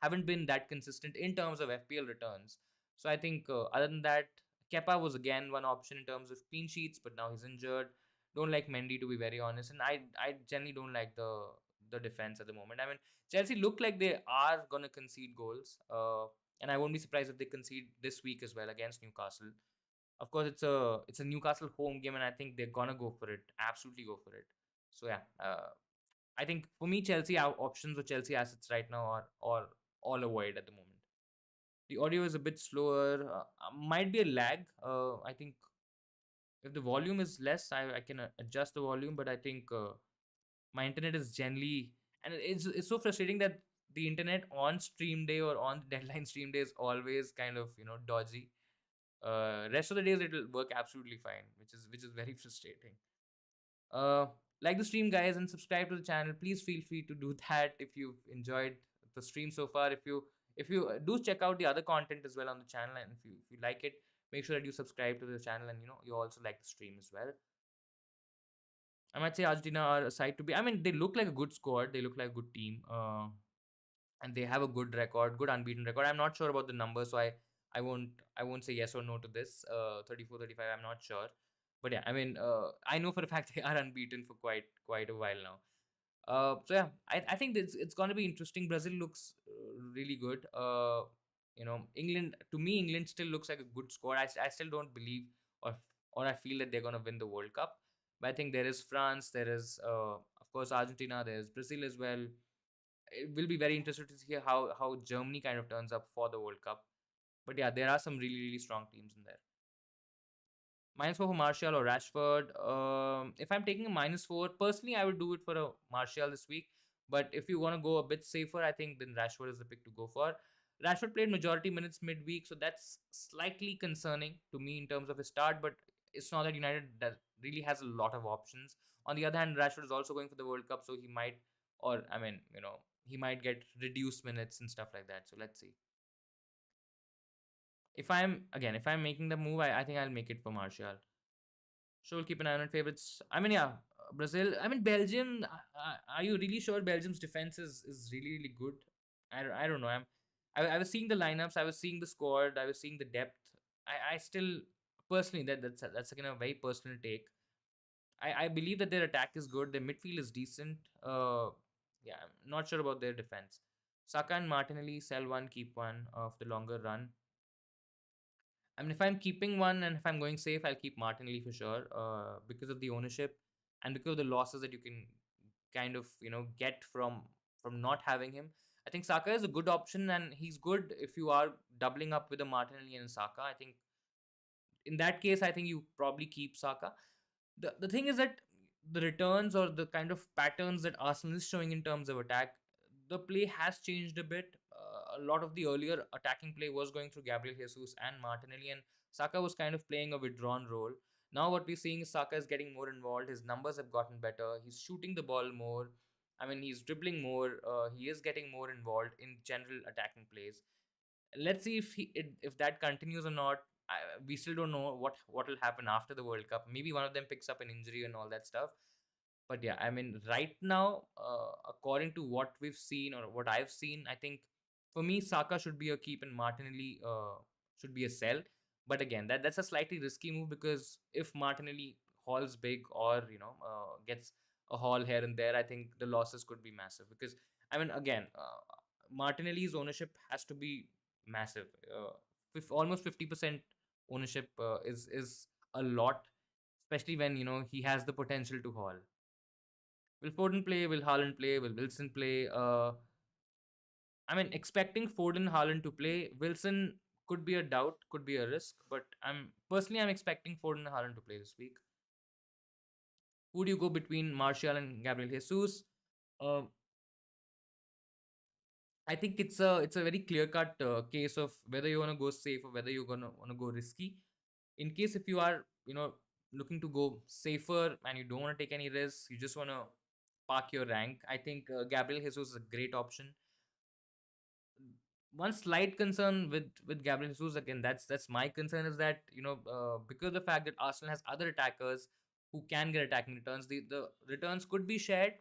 haven't been that consistent in terms of FPL returns. So I think other than that, Kepa was again one option in terms of clean sheets, but now he's injured. Don't like Mendy, to be very honest, and I generally don't like the defense at the moment. I mean, Chelsea look like they are gonna concede goals, and I won't be surprised if they concede this week as well against Newcastle. Of course, it's a Newcastle home game, and I think they're gonna go for it. Absolutely go for it. So yeah, I think for me, Chelsea options or Chelsea assets right now are all avoid at the moment. The audio is a bit slower. Might be a lag. I think if the volume is less, I can adjust the volume. But I think my internet is generally, and it's so frustrating that the internet on stream day or on deadline stream day is always kind of dodgy. Rest of the days it'll work absolutely fine, which is very frustrating. Uh, like the stream, guys, and subscribe to the channel. Please feel free to do that if you've enjoyed the stream so far. If you do check out the other content as well on the channel, and if you like it, make sure that you subscribe to the channel, and you also like the stream as well. I might say Argentina are a side to be. I mean, they look like a good squad. They look like a good team. And they have a good record, good unbeaten record. I'm not sure about the numbers, so I won't say yes or no to this. 34, 35, I'm not sure. But yeah, I mean, I know for a fact they are unbeaten for quite a while now. So yeah, I think it's going to be interesting. Brazil looks really good. England, to me, England still looks like a good squad. I still don't believe or I feel that they're going to win the World Cup. But I think there is France, there is of course Argentina, there's Brazil as well. It will be very interesting to see how Germany kind of turns up for the World Cup. But yeah, there are some really really strong teams in there. -4 for Martial or Rashford. If I'm taking a -4, personally, I would do it for a Martial this week. But if you want to go a bit safer, I think then Rashford is the pick to go for. Rashford played majority minutes midweek, so that's slightly concerning to me in terms of his start. But it's not that United that really has a lot of options. On the other hand, Rashford is also going for the World Cup, so he might, or I mean, he might get reduced minutes and stuff like that. So let's see. If I'm making the move, I think I'll make it for Martial. So we'll keep an eye on favorites. I mean, yeah, Brazil. I mean, Belgium. Are you really sure Belgium's defense is really really good? I don't know. I was seeing the lineups, I was seeing the squad, I was seeing the depth. I still personally that's again a very personal take. I believe that their attack is good, their midfield is decent. Yeah, I'm not sure about their defense. Saka and Martinelli, sell one, keep one of the longer run. I mean, if I'm keeping one and if I'm going safe, I'll keep Martinelli for sure. Because of the ownership and because of the losses that you can kind of get from not having him. I think Saka is a good option and he's good if you are doubling up with a Martinelli and Saka. I think in that case, I think you probably keep Saka. The thing is that the returns or the kind of patterns that Arsenal is showing in terms of attack, the play has changed a bit. A lot of the earlier attacking play was going through Gabriel Jesus and Martinelli, and Saka was kind of playing a withdrawn role. Now what we're seeing is Saka is getting more involved. His numbers have gotten better. He's shooting the ball more. I mean, he's dribbling more. He is getting more involved in general attacking plays. Let's see if that continues or not. We still don't know what will happen after the World Cup. Maybe one of them picks up an injury and all that stuff. But yeah, I mean, right now, according to what we've seen or what I've seen, I think for me, Saka should be a keep and Martinelli should be a sell. But again, that's a slightly risky move because if Martinelli hauls big or gets a haul here and there, I think the losses could be massive. Because I mean, again, Martinelli's ownership has to be massive. Almost 50% ownership is a lot, especially when he has the potential to haul. Will Foden play? Will Haaland play? Will Wilson play? I mean, expecting Foden, Haaland to play. Wilson could be a doubt, could be a risk, but I'm expecting Foden and Haaland to play this week. Who do you go between Martial and Gabriel Jesus? Uh, I think it's a very clear cut case of whether you want to go safe or whether you're gonna want to go risky. In case if you are looking to go safer and you don't want to take any risks, you just want to park your rank. I think Gabriel Jesus is a great option. One slight concern with Gabriel Jesus, again, that's my concern, is that because of the fact that Arsenal has other attackers who can get attacking returns, the returns could be shared.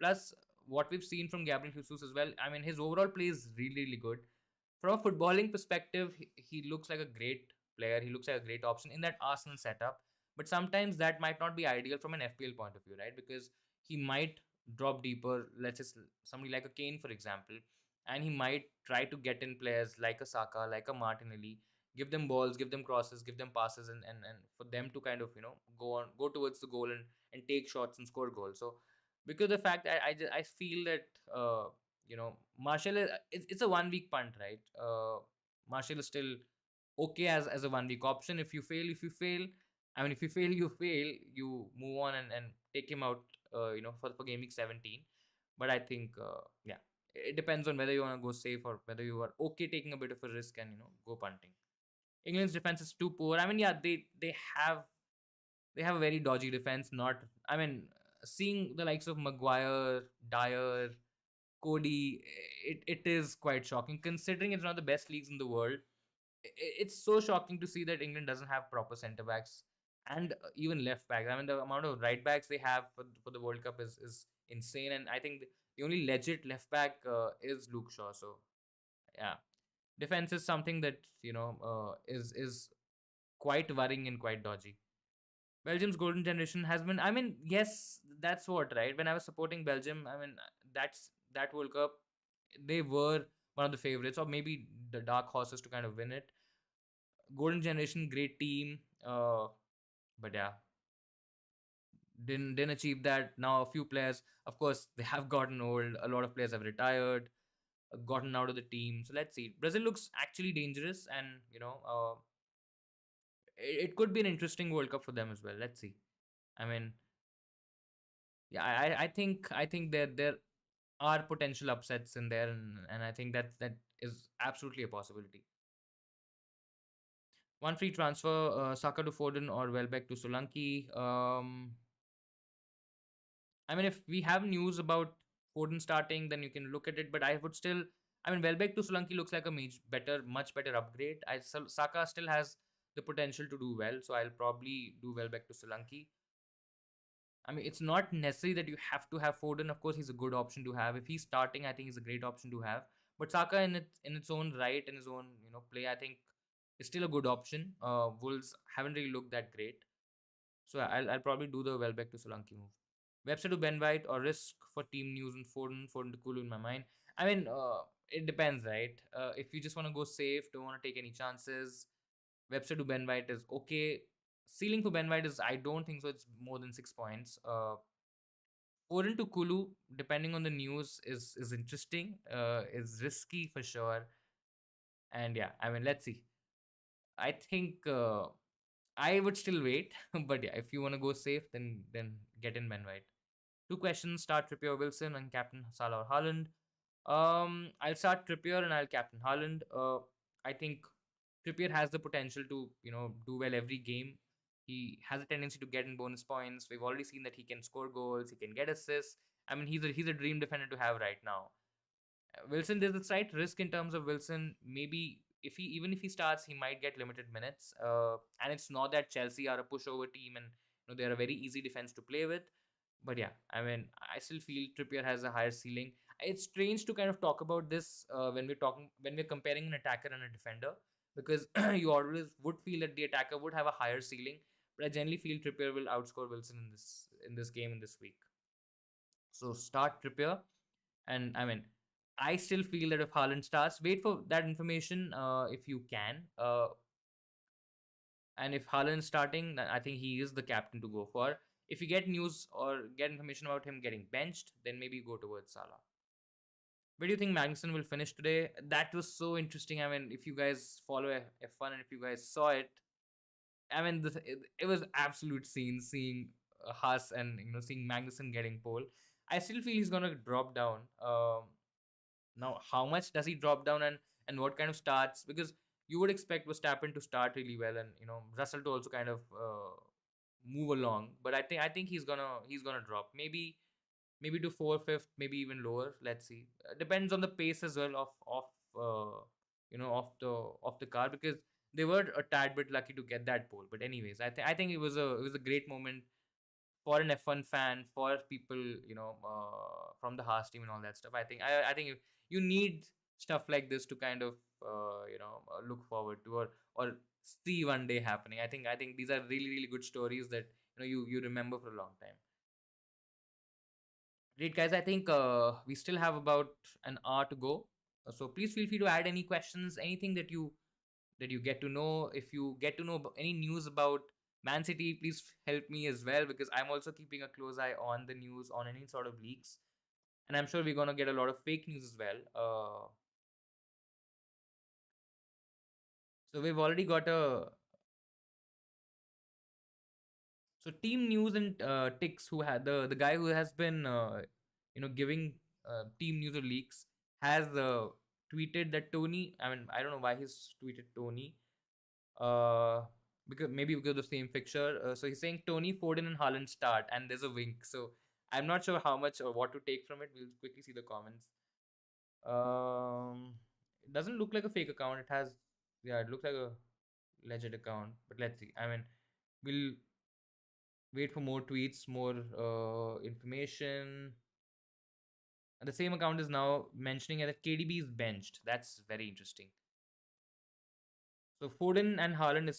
Plus, what we've seen from Gabriel Jesus as well, I mean, his overall play is really really good. From a footballing perspective, he looks like a great player. He looks like a great option in that Arsenal setup. But sometimes that might not be ideal from an FPL point of view, right? Because he might drop deeper. Let's just somebody like a Kane, for example, and he might try to get in players like a Saka, like a Martinelli, give them balls, give them crosses, give them passes, and for them to kind of go towards the goal and take shots and score goals. So because the fact that I feel that Marshall it's a 1 week punt, right? Marshall is still okay as a 1 week option. If you fail, I mean, if you fail, you fail. You move on and take him out. For game week 17. But I think yeah, it depends on whether you want to go safe or whether you are okay taking a bit of a risk and go punting. England's defense is too poor. I mean, yeah, they have a very dodgy defense. Not, I mean, seeing the likes of Maguire, Dyer, Cody, it is quite shocking considering it's one of the best leagues in the world. It's so shocking to see that England doesn't have proper centre backs and even left backs. I mean, the amount of right backs they have for the World Cup is insane, and I think the only legit left back is Luke Shaw. So yeah, defense is something that is quite worrying and quite dodgy. Belgium's golden generation has been. I mean, yes, that's what, right. When I was supporting Belgium, I mean, that World Cup, they were one of the favorites, or maybe the dark horses to kind of win it. Golden generation, great team, but yeah, didn't achieve that. Now a few players, of course, they have gotten old. A lot of players have retired, gotten out of the team. So let's see. Brazil looks actually dangerous, and it could be an interesting World Cup for them as well. Let's see. I mean, yeah, I think there are potential upsets in there, and I think that is absolutely a possibility. One free transfer, Saka to Foden or Welbeck to Solanke. I mean, if we have news about Foden starting, then you can look at it. But I would still, I mean, Welbeck to Solanke looks like a much better upgrade. Saka still has the potential to do well, so I'll probably do Welbeck to Solanke. I mean, it's not necessary that you have to have Foden. Of course, he's a good option to have. If he's starting, I think he's a great option to have. But Saka in its own right, in his own play, I think is still a good option. Wolves haven't really looked that great, so I'll probably do the Welbeck to Solanke move. Webster to Ben White or risk for team news and Foden to Kulu in my mind. I mean, it depends, right? If you just want to go safe, don't want to take any chances, Webster to Ben White is okay. Ceiling for Ben White is I don't think so. It's more than 6 points. Foden to Kulu, depending on the news, is interesting. Is risky for sure. And yeah, I mean, let's see. I think I would still wait, but yeah, if you want to go safe, then get in Ben White. Two questions: start Trippier, Wilson, and captain Salah or Haaland. I'll start Trippier and I'll captain Haaland. I think Trippier has the potential to do well every game. He has a tendency to get in bonus points. We've already seen that he can score goals. He can get assists. I mean, he's a dream defender to have right now. Wilson, there's a slight risk in terms of Wilson. Maybe if he even if he starts, he might get limited minutes. And it's not that Chelsea are a pushover team and they're a very easy defense to play with. But yeah, I mean, I still feel Trippier has a higher ceiling. It's strange to kind of talk about this when we're comparing an attacker and a defender, because you always would feel that the attacker would have a higher ceiling. But I generally feel Trippier will outscore Wilson in this game in this week. So start Trippier, and I mean, I still feel that if Haaland starts, wait for that information if you can. And if Haaland is starting, then I think he is the captain to go for. If you get news or get information about him getting benched, then maybe go towards Salah. Where do you think Magnussen will finish today? That was so interesting. I mean, if you guys follow F1 and if you guys saw it, I mean, it was absolute scene seeing Haas and seeing Magnussen getting pole. I still feel he's gonna drop down. Now, how much does he drop down and what kind of starts? Because you would expect Verstappen to start really well and Russell to also kind of move along. But I think he's gonna drop. Maybe to fourth, fifth, maybe even lower. Let's see. Depends on the pace as well of the car, because they were a tad bit lucky to get that pole. But anyways, I think it was a great moment for an F1 fan, for people, from the Haas team and all that stuff. I think you need stuff like this to kind of look forward to, or see one day happening. I think these are really really good stories that you remember for a long time. Great guys, I think we still have about an hour to go. So please feel free to add any questions, anything that you get to know. If you get to know any news about Man City, please help me as well, because I'm also keeping a close eye on the news, on any sort of leaks, and I'm sure we're gonna get a lot of fake news as well. So we've already got a so team news and Tix, who had the guy who has been giving team news or leaks, has tweeted that Tony. I mean, I don't know why he's tweeted Tony. Uh, because of the same fixture. So he's saying Tony, Foden, and Haaland start, and there's a wink. So I'm not sure how much or what to take from it. We'll quickly see the comments. It doesn't look like a fake account. It has, yeah, it looks like a legit account. But let's see. I mean, we'll wait for more tweets, more information. And the same account is now mentioning that KDB is benched. That's very interesting. So Foden and Haaland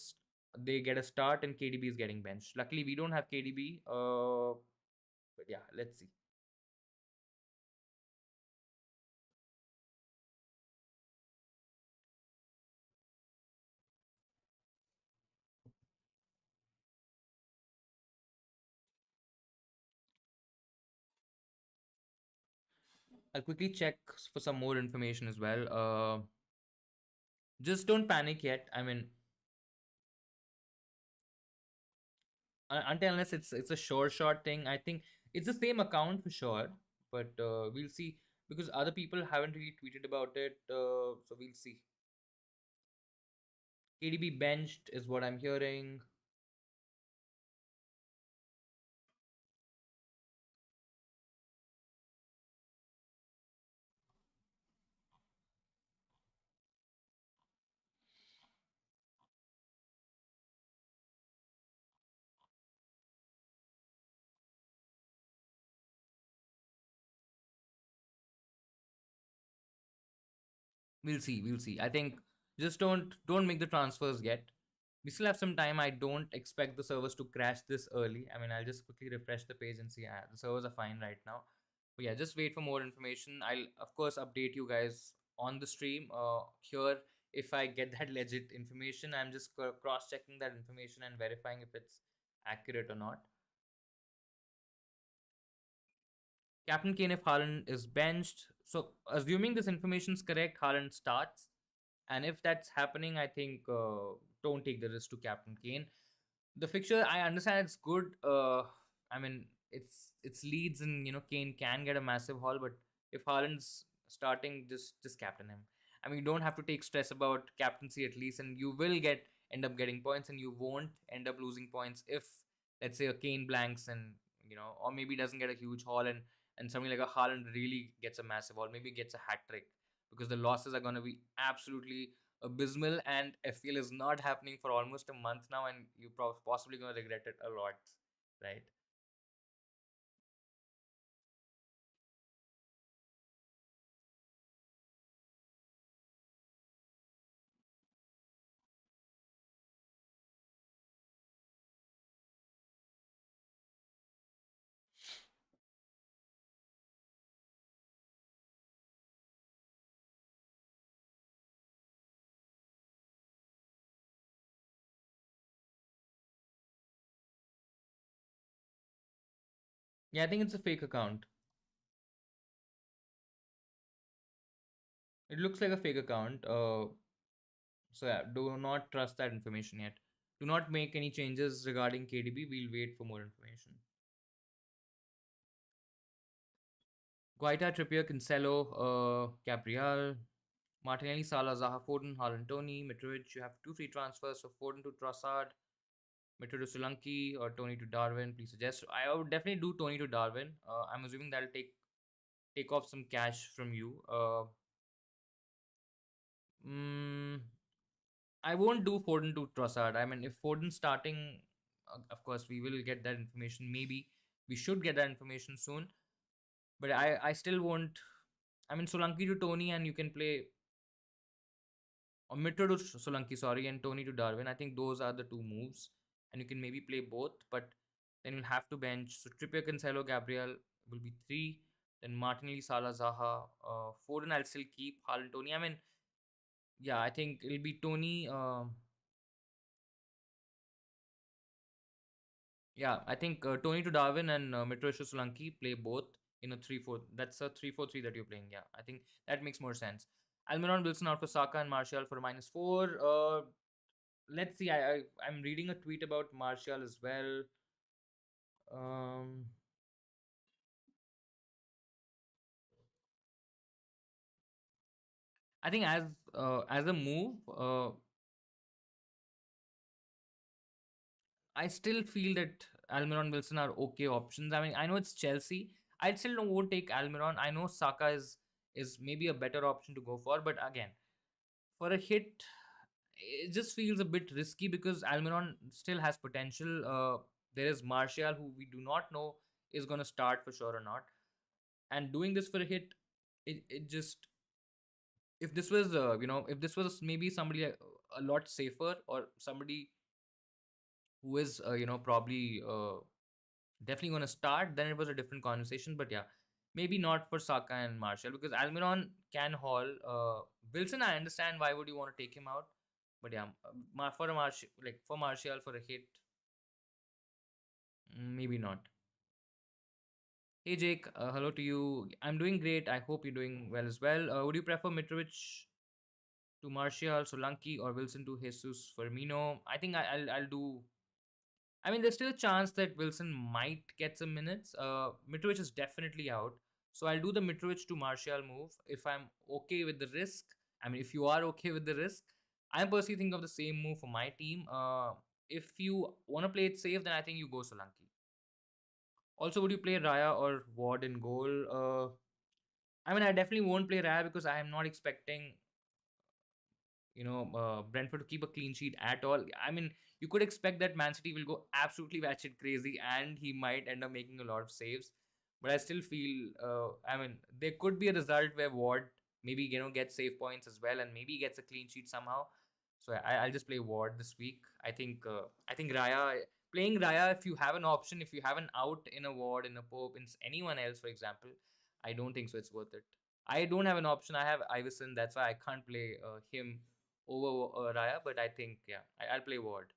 they get a start and KDB is getting benched. Luckily, we don't have KDB. But yeah, let's see. I'll quickly check for some more information as well. Just don't panic yet. I mean, until unless it's a sure shot thing. I think it's the same account for sure, but we'll see, because other people haven't really tweeted about it. So we'll see. KDB benched is what I'm hearing. We'll see. We'll see. I think just don't make the transfers yet. We still have some time. I don't expect the servers to crash this early. I mean, I'll just quickly refresh the page and see. The servers are fine right now. But yeah, just wait for more information. I'll of course update you guys on the stream. Here, if I get that legit information, I'm just cross checking that information and verifying if it's accurate or not. Captain Kane if Haaland is benched. So, assuming this information is correct, Haaland starts. And if that's happening, I think don't take the risk to Captain Kane. The fixture, I understand it's good. I mean, it's Leeds, and Kane can get a massive haul, but if Haaland's starting, just captain him. I mean, you don't have to take stress about captaincy at least, and you will end up getting points, and you won't end up losing points if, let's say, a Kane blanks, and or maybe doesn't get a huge haul, and something like a Haaland really gets a massive haul, maybe gets a hat trick, because the losses are going to be absolutely abysmal, and FPL is not happening for almost a month now, and you possibly going to regret it a lot, right? Yeah, I think it's a fake account. It looks like a fake account. So yeah, do not trust that information yet. Do not make any changes regarding KDB. We'll wait for more information. Guaita, Trippier, Cancelo, Gabriel, Martinelli, Salah, Zaha, Foden, Haaland, Tony, Mitrovic. You have two free transfers. So Foden to Trossard, Mitro to Solanke, or Tony to Darwin. Please suggest. I would definitely do Tony to Darwin. I'm assuming that'll take off some cash from you. Mm, I won't do Foden to Trossard. I mean, if Foden's starting, of course, we will get that information. Maybe we should get that information soon. But I still won't. I mean, Solanke to Tony, and you can play, or Mitro to Solanke, sorry, and Tony to Darwin. I think those are the two moves, and you can maybe play both. But then you'll have to bench. So Trippier, Cancelo, Gabriel will be three. Then Martinelli, Salah, Zaha, Foden. I'll still keep Haaland, Tony. I mean, yeah, I think it'll be Tony. Yeah, I think Tony to Darwin and Mitro to Solanke play both in a 3-4. That's a 3-4-3 that you're playing. Yeah, I think that makes more sense. Almiron, Wilson out for Saka, and Martial for -4. Let's see. I'm reading a tweet about Martial as well. Um, I think as a move, I still feel that Almiron, Wilson are okay options. I mean, I know it's Chelsea. I still don't won't take Almiron. I know Saka is maybe a better option to go for, but again, for a hit, it just feels a bit risky because Almiron still has potential. There is Martial, who we do not know is going to start for sure or not. And doing this for a hit, it just, if this was if this was maybe somebody a lot safer, or somebody who is probably definitely going to start, then it was a different conversation. But yeah, maybe not for Saka and Martial, because Almiron can haul. Wilson, I understand why would you want to take him out, but yeah, for a Martial, like for Martial for a hit, maybe not. Hey Jake, hello to you. I'm doing great. I hope you're doing well as well. Would you prefer Mitrovic to Martial, Solanke, or Wilson to Jesus Firmino? I think I'll do. I mean, there's still a chance that Wilson might get some minutes. Mitrovic is definitely out, so I'll do the Mitrovic to Martial move if I'm okay with the risk. I mean, if you are okay with the risk, I'm personally thinking of the same move for my team. If you want to play it safe, then I think you go Solanke. Also, would you play Raya or Ward in goal? I mean, I definitely won't play Raya because I am not expecting Brentford to keep a clean sheet at all. I mean, you could expect that Man City will go absolutely batshit crazy and he might end up making a lot of saves. But I still feel, I mean, there could be a result where Ward maybe get save points as well, and maybe gets a clean sheet somehow. So I'll just play Ward this week. I think Raya, playing Raya, if you have an option, if you have an out in a Ward, in a Pope, in anyone else, for example, I don't think so. It's worth it. I don't have an option. I have Iverson. That's why I can't play him over Raya. But I think I'll play Ward.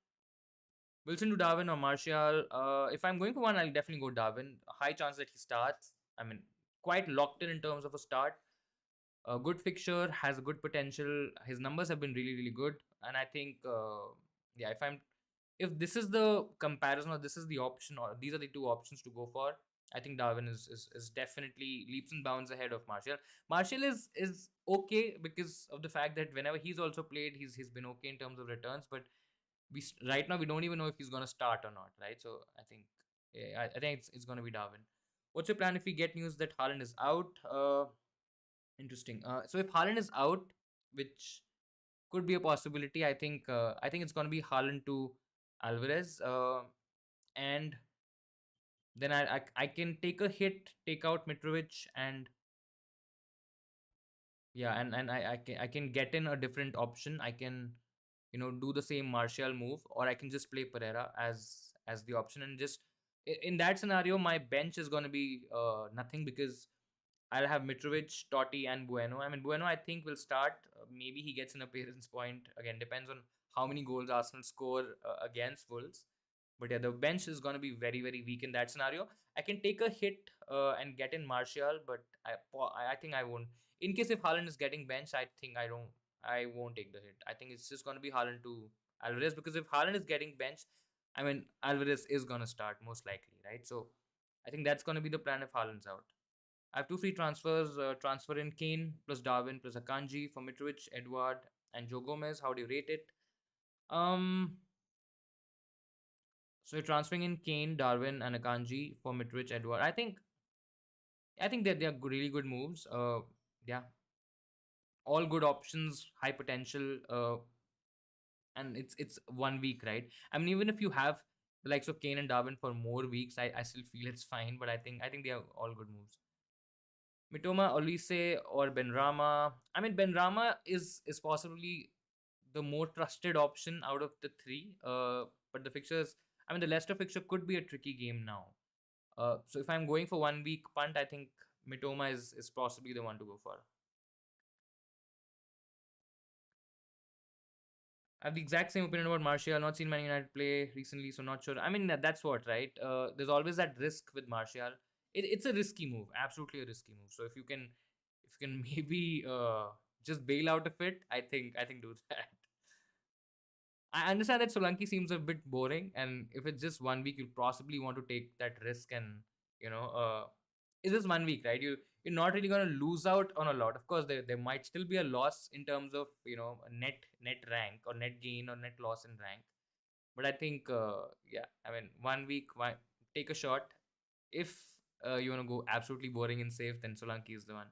Wilson to Darwin or Martial. If I'm going for one, I'll definitely go Darwin. A high chance that he starts. I mean, quite locked in terms of a start. A good fixture, has a good potential. His numbers have been really, really good, and I think, if this is the comparison, or this is the option, or these are the two options to go for, I think Darwin is definitely leaps and bounds ahead of Martial. Martial is okay because of the fact that whenever he's also played, he's been okay in terms of returns, but right now we don't even know if he's gonna start or not, right? So I think, I think it's gonna be Darwin. What's your plan if we get news that Haaland is out? Interesting. So if Haaland is out, which could be a possibility, I think it's gonna be Haaland to Alvarez, and then I can take a hit, take out Mitrovic, and yeah, and I can get in a different option. I can, do the same Martial move, or I can just play Pereira as the option, and just in that scenario, my bench is gonna be nothing, because I'll have Mitrovic, Totti, and Bueno. I mean, Bueno, I think, will start. Maybe he gets an appearance point. Again, depends on how many goals Arsenal score against Wolves. But yeah, the bench is going to be very, very weak in that scenario. I can take a hit and get in Martial, but I think I won't. In case if Haaland is getting benched, I won't take the hit. I think it's just going to be Haaland to Alvarez, because if Haaland is getting benched, I mean, Alvarez is going to start most likely, right? So I think that's going to be the plan if Haaland's out. I have two free transfers. Transfer in Kane plus Darwin plus Akanji for Mitrovic, Edward, and Joe Gomez. How do you rate it? Um, so you're transferring in Kane, Darwin, and Akanji for Mitrovic, Edward. I think that they are really good moves. Yeah, all good options, high potential. And it's 1 week, right? I mean, even if you have the likes of Kane and Darwin for more weeks, I still feel it's fine. But I think they are all good moves. Mitoma, Olise, or Benrama. I mean, Benrama is possibly the more trusted option out of the three. But the fixtures, I mean, the Leicester fixture could be a tricky game now. So if I'm going for 1 week punt, I think Mitoma is possibly the one to go for. I have the exact same opinion about Martial. Not seen Man United play recently, so not sure. I mean, that's what, right? There's always that risk with Martial. It's a risky move, absolutely a risky move. So if you can maybe just bail out of it, I think do that. I understand that Solanke seems a bit boring, and if it's just 1 week, you'll possibly want to take that risk, and you know, it's just 1 week, right? You're not really gonna lose out on a lot. Of course, there might still be a loss in terms of net rank, or net gain, or net loss in rank. But I think, yeah, I mean, 1 week, take a shot. If you want to go absolutely boring and safe, then Solanke is the one.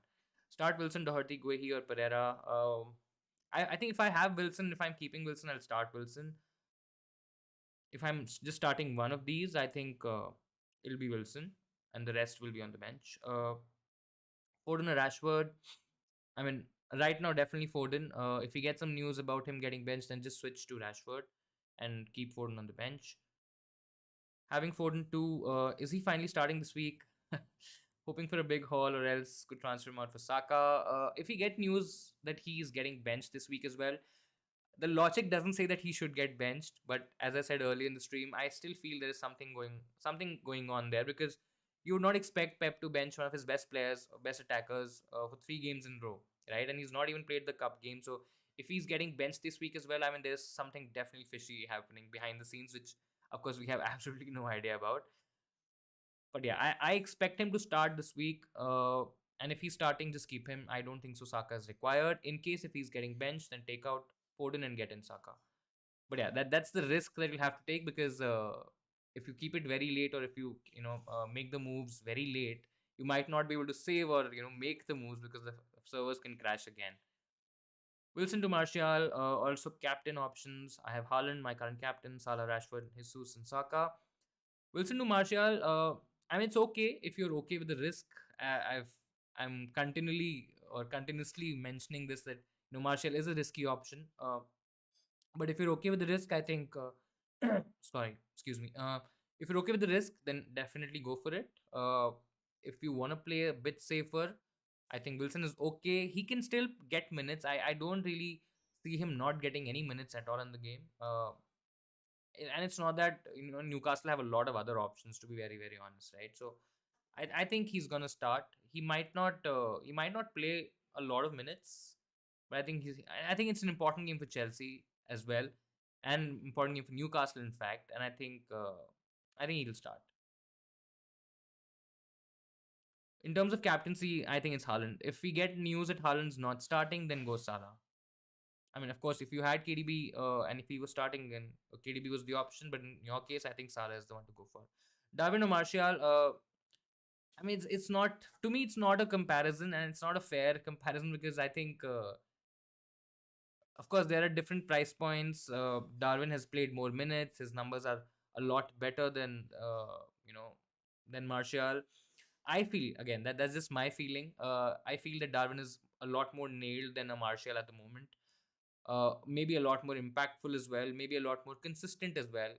Start Wilson, Doherty, Guehi, or Pereira. I think if I have Wilson, if I'm keeping Wilson, I'll start Wilson. If I'm just starting one of these, I think it'll be Wilson, and the rest will be on the bench. Foden or Rashford. I mean, right now, definitely Foden. If we get some news about him getting benched, then just switch to Rashford and keep Foden on the bench. Having Foden too, is he finally starting this week? Hoping for a big haul, or else could transfer him out for Saka. If we get news that he is getting benched this week as well, the logic doesn't say that he should get benched, but as I said earlier in the stream, I still feel there is something going on there, because you would not expect Pep to bench one of his best players or best attackers for 3 games in a row, right? And he's not even played the cup game. So if he's getting benched this week as well, I mean, there's something definitely fishy happening behind the scenes, which of course we have absolutely no idea about. But yeah, I expect him to start this week. And if he's starting, just keep him. I don't think so Saka is required. In case if he's getting benched, then take out Foden and get in Saka. But yeah, that's the risk that you'll have to take, because if you keep it very late, or if you make the moves very late, you might not be able to save, or make the moves, because the servers can crash again. Wilson to Martial, also captain options. I have Haaland, my current captain, Salah, Rashford, Jesus, and Saka. Wilson to Martial. I mean, it's okay if you're okay with the risk. I'm continually or continuously mentioning this, that Martial is a risky option. But if you're okay with the risk, I think sorry, excuse me. If you're okay with the risk, then definitely go for it. If you want to play a bit safer, I think Wilson is okay. He can still get minutes. I don't really see him not getting any minutes at all in the game. And it's not that Newcastle have a lot of other options, to be very very honest, right? So I think he's gonna start. He might not play a lot of minutes, but I think it's an important game for Chelsea as well, and important game for Newcastle in fact. And I think he'll start. In terms of captaincy, I think it's Haaland. If we get news that Haaland's not starting, then go Salah. I mean, of course, if you had KDB and if he was starting, then KDB was the option. But in your case, I think Salah is the one to go for. Darwin or Martial? I mean, it's not, to me. It's not a comparison, and it's not a fair comparison because I think, of course, there are different price points. Darwin has played more minutes. His numbers are a lot better than Martial. I feel, again, that's just my feeling. I feel that Darwin is a lot more nailed than a Martial at the moment. Maybe a lot more impactful as well, maybe a lot more consistent as well.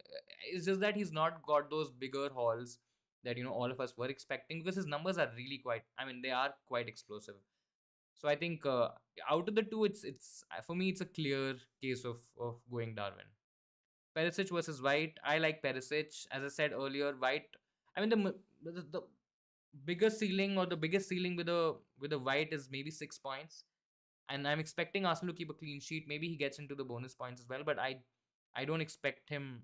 It's just that he's not got those bigger hauls that all of us were expecting, because his numbers are really quite, I mean, they are quite explosive. So I think, out of the two, it's for me, it's a clear case of going Darwin. Perisic versus White. I like Perisic. As I said earlier, White, I mean, the biggest ceiling, or the biggest ceiling with a White is maybe 6 points, and I'm expecting Arsenal to keep a clean sheet. Maybe he gets into the bonus points as well, but I don't expect him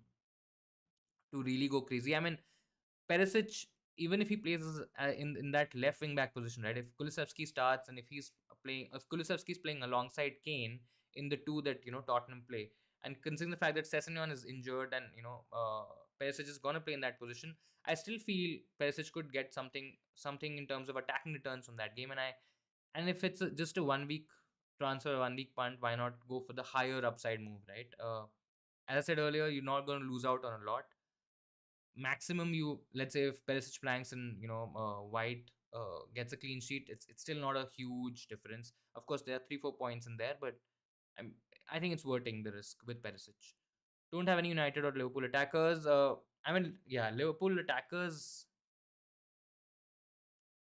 to really go crazy. I mean, Perisic, even if he plays in that left wing back position, right? If Kulusevski starts, and if Kulusevski is playing alongside Kane in the two that Tottenham play, and considering the fact that Sessegnon is injured, and Perisic is gonna play in that position, I still feel Perisic could get something in terms of attacking returns from that game. And if it's just a 1 week transfer, 1 week punt, why not go for the higher upside move, right? As I said earlier, you're not going to lose out on a lot. Maximum, you let's say if Perisic blanks and White gets a clean sheet, it's still not a huge difference. Of course, there are 3-4 points in there, but I'm, I think it's worth taking the risk with Perisic. Don't have any United or Liverpool attackers. I mean, yeah, Liverpool attackers.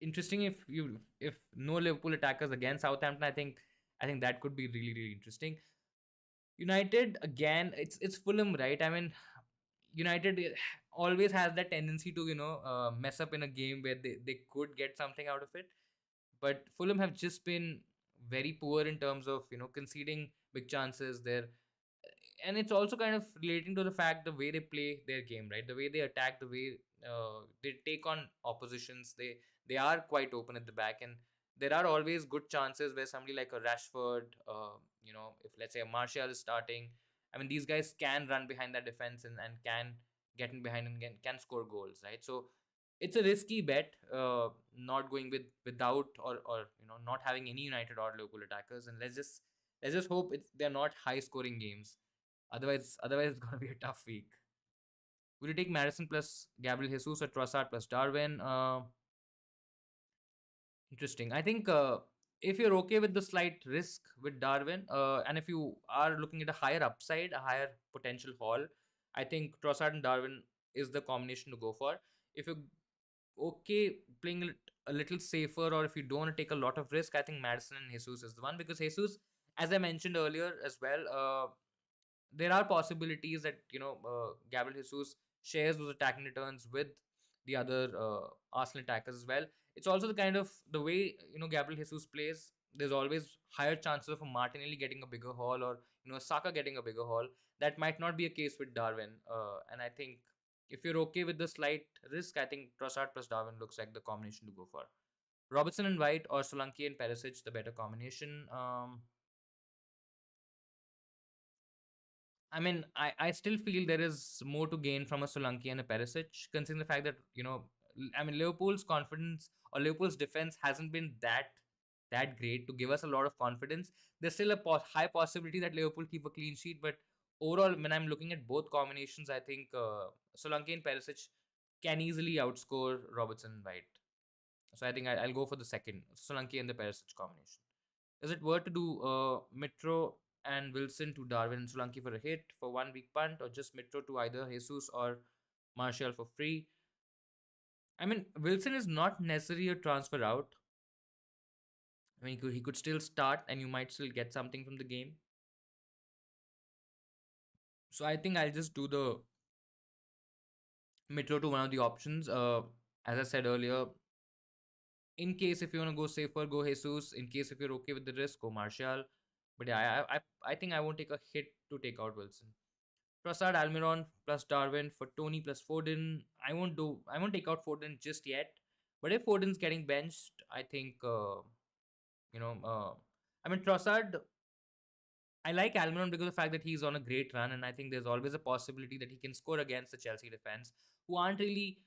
Interesting if no Liverpool attackers against Southampton. I think that could be really really interesting. United, again, it's Fulham, right? I mean, United always has that tendency to mess up in a game where they could get something out of it. But Fulham have just been very poor in terms of conceding big chances there. And it's also kind of relating to the fact, the way they play their game, right? The way they attack, the way they take on oppositions, they are quite open at the back. And there are always good chances where somebody like a Rashford, if let's say a Martial is starting, I mean, these guys can run behind that defense, and can get in behind, and can score goals, right? So it's a risky bet, not going without, or not having any United or Liverpool attackers. And let's just hope they're not high scoring games. Otherwise, it's gonna be a tough week. Would you take Madison plus Gabriel Jesus, or Trossard plus Darwin? Interesting. I think, if you're okay with the slight risk with Darwin, and if you are looking at a higher upside, a higher potential haul, I think Trossard and Darwin is the combination to go for. If you're okay playing a little safer, or if you don't want to take a lot of risk, I think Madison and Jesus is the one, because Jesus, as I mentioned earlier as well, there are possibilities that Gabriel Jesus shares those attacking returns with the other Arsenal attackers as well. It's also the kind of the way Gabriel Jesus plays. There's always higher chances of a Martinelli getting a bigger haul, or Saka getting a bigger haul. That might not be a case with Darwin, and I think if you're okay with the slight risk, I think Trossard plus Darwin looks like the combination to go for. Robertson and White, or Solanke and Perisic, the better combination. I mean, I still feel there is more to gain from a Solanke and a Perisic, considering the fact that, I mean, Liverpool's confidence, or Liverpool's defense hasn't been that great to give us a lot of confidence. There's still a high possibility that Liverpool keep a clean sheet, but overall, when I'm looking at both combinations, I think Solanke and Perisic can easily outscore Robertson and White. So I think I'll go for the second, Solanke and the Perisic combination. Is it worth to do Mitro and Wilson to Darwin and Solanke for a hit for 1 week punt, or just Mitro to either Jesus or Martial for free? I mean, Wilson is not necessarily a transfer out. I mean, he could still start, and you might still get something from the game. So I think I'll just do the Mitro to one of the options. As I said earlier, in case if you want to go safer, go Jesus. In case if you're okay with the risk, go Martial. But yeah, I think I won't take a hit to take out Wilson. Prasad Almiron plus Darwin for Tony plus Foden. I won't take out Foden just yet. But if Foden's getting benched, I think you know I mean Trossard. I like Almiron because of the fact that he's on a great run, and I think there's always a possibility that he can score against the Chelsea defense, who aren't really,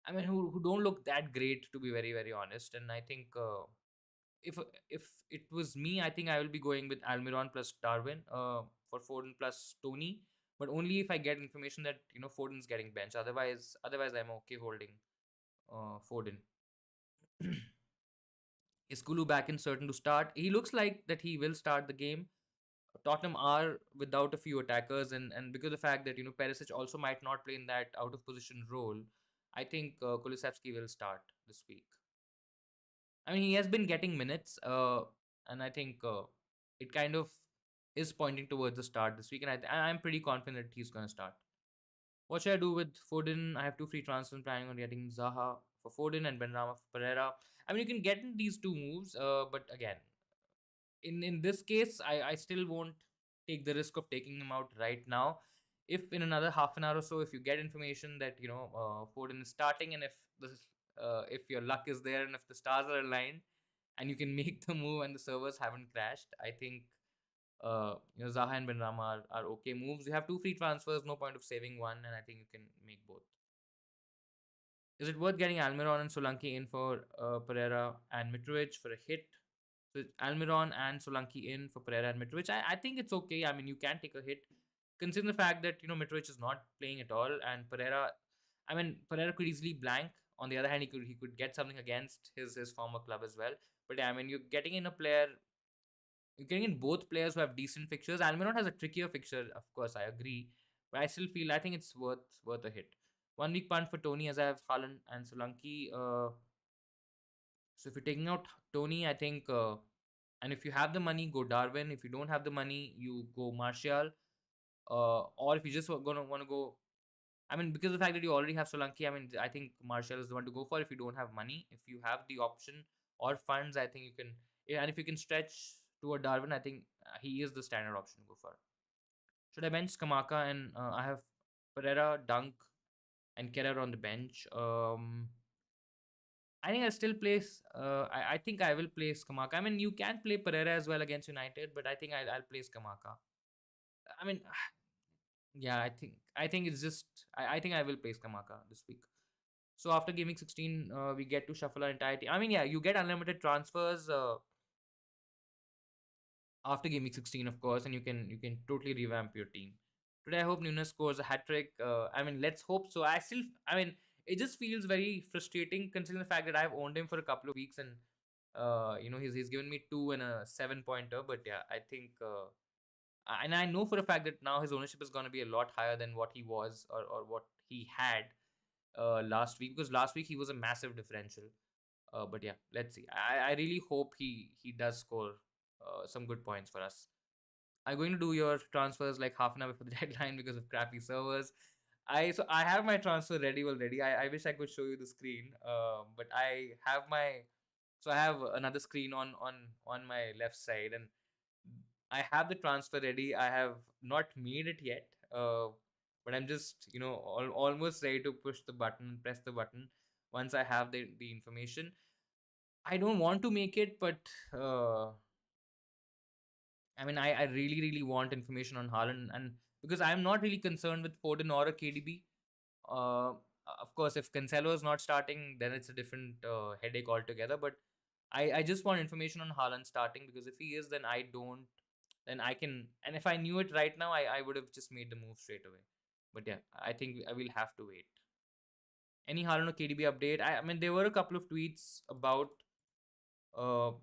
I mean, who don't look that great to be very honest. And I think if if it was me, I think I will be going with Almiron plus Darwin for Foden plus Tony, but only if I get information that Foden's getting benched. Otherwise I'm okay holding Foden. Is Kulu back in certain to start? He looks like that he will start the game. Tottenham are without a few attackers, and because of the fact that Perisic also might not play in that out of position role, I think Kulusevski will start this week. I mean, he has been getting minutes, and I think it kind of is pointing towards the start this week, and I'm pretty confident he's going to start. What should I do with Foden? I have two free transfers, planning on getting Zaha for Foden and Benrahma for Pereira. I mean, you can get in these two moves, but again, in this case, I still won't take the risk of taking him out right now. If in another half an hour or so, if you get information that Foden is starting, and if your luck is there and if the stars are aligned, and you can make the move and the servers haven't crashed, I think Zaha and Benrahma are okay moves. You have two free transfers, no point of saving one, and I think you can make both. Is it worth getting Almiron and Solanke in for Pereira and Mitrovic for a hit? So Almiron and Solanke in for Pereira and Mitrovic. I think it's okay. I mean, you can take a hit, considering the fact that Mitrovic is not playing at all, and Pereira. I mean, Pereira could easily blank. On the other hand, he could get something against his former club as well. But yeah, I mean, you're getting in both players who have decent fixtures. Almiron has a trickier fixture, of course. I agree, but I think it's worth a hit. 1 week punt for Tony, as I have Haaland and Solanke. So if you're taking out Tony, I think, and if you have the money, go Darwin. If you don't have the money, you go Martial. Or if you just gonna want to go, I mean, because of the fact that you already have Solanke, I mean, I think Martial is the one to go for if you don't have money. If you have the option or funds, I think you can. Yeah, and if you can stretch toward Darwin, I think he is the standard option to go for. Should I bench Kamaka and I have Pereira, Dunk, and Kerr on the bench? I think I'll still place. I think I will place Kamaka. I mean, you can play Pereira as well against United, but I think I'll place Kamaka. I mean, yeah, I think it's just. I think I will place Kamaka this week. So after Gaming 16, we get to shuffle our entire team. I mean, yeah, you get unlimited transfers after Gaming 16, of course, and you can totally revamp your team. Today, I hope Nunes scores a hat trick. I mean, let's hope so. I mean, it just feels very frustrating considering the fact that I've owned him for a couple of weeks, and he's given me 2 and a 7 pointer. But yeah, I think and I know for a fact that now his ownership is going to be a lot higher than what he was or what he had last week, because last week he was a massive differential. But yeah, let's see. I really hope he does score some good points for us. I'm going to do your transfers like half an hour before the deadline because of crappy servers. I have my transfer ready already. I wish I could show you the screen, but I have another screen on my left side, and I have the transfer ready. I have not made it yet, but I'm just almost ready to push the button, press the button once I have the information. I don't want to make it, but I mean, I really want information on Haaland, and because I'm not really concerned with Foden or a KDB. Uh, of course, if Cancelo is not starting, then it's a different headache altogether. But I just want information on Haaland starting, because if he is, then I don't, then I can. And if I knew it right now, I would have just made the move straight away. But yeah, I think I will have to wait. Any Haaland or KDB update? I mean, there were a couple of tweets about uh,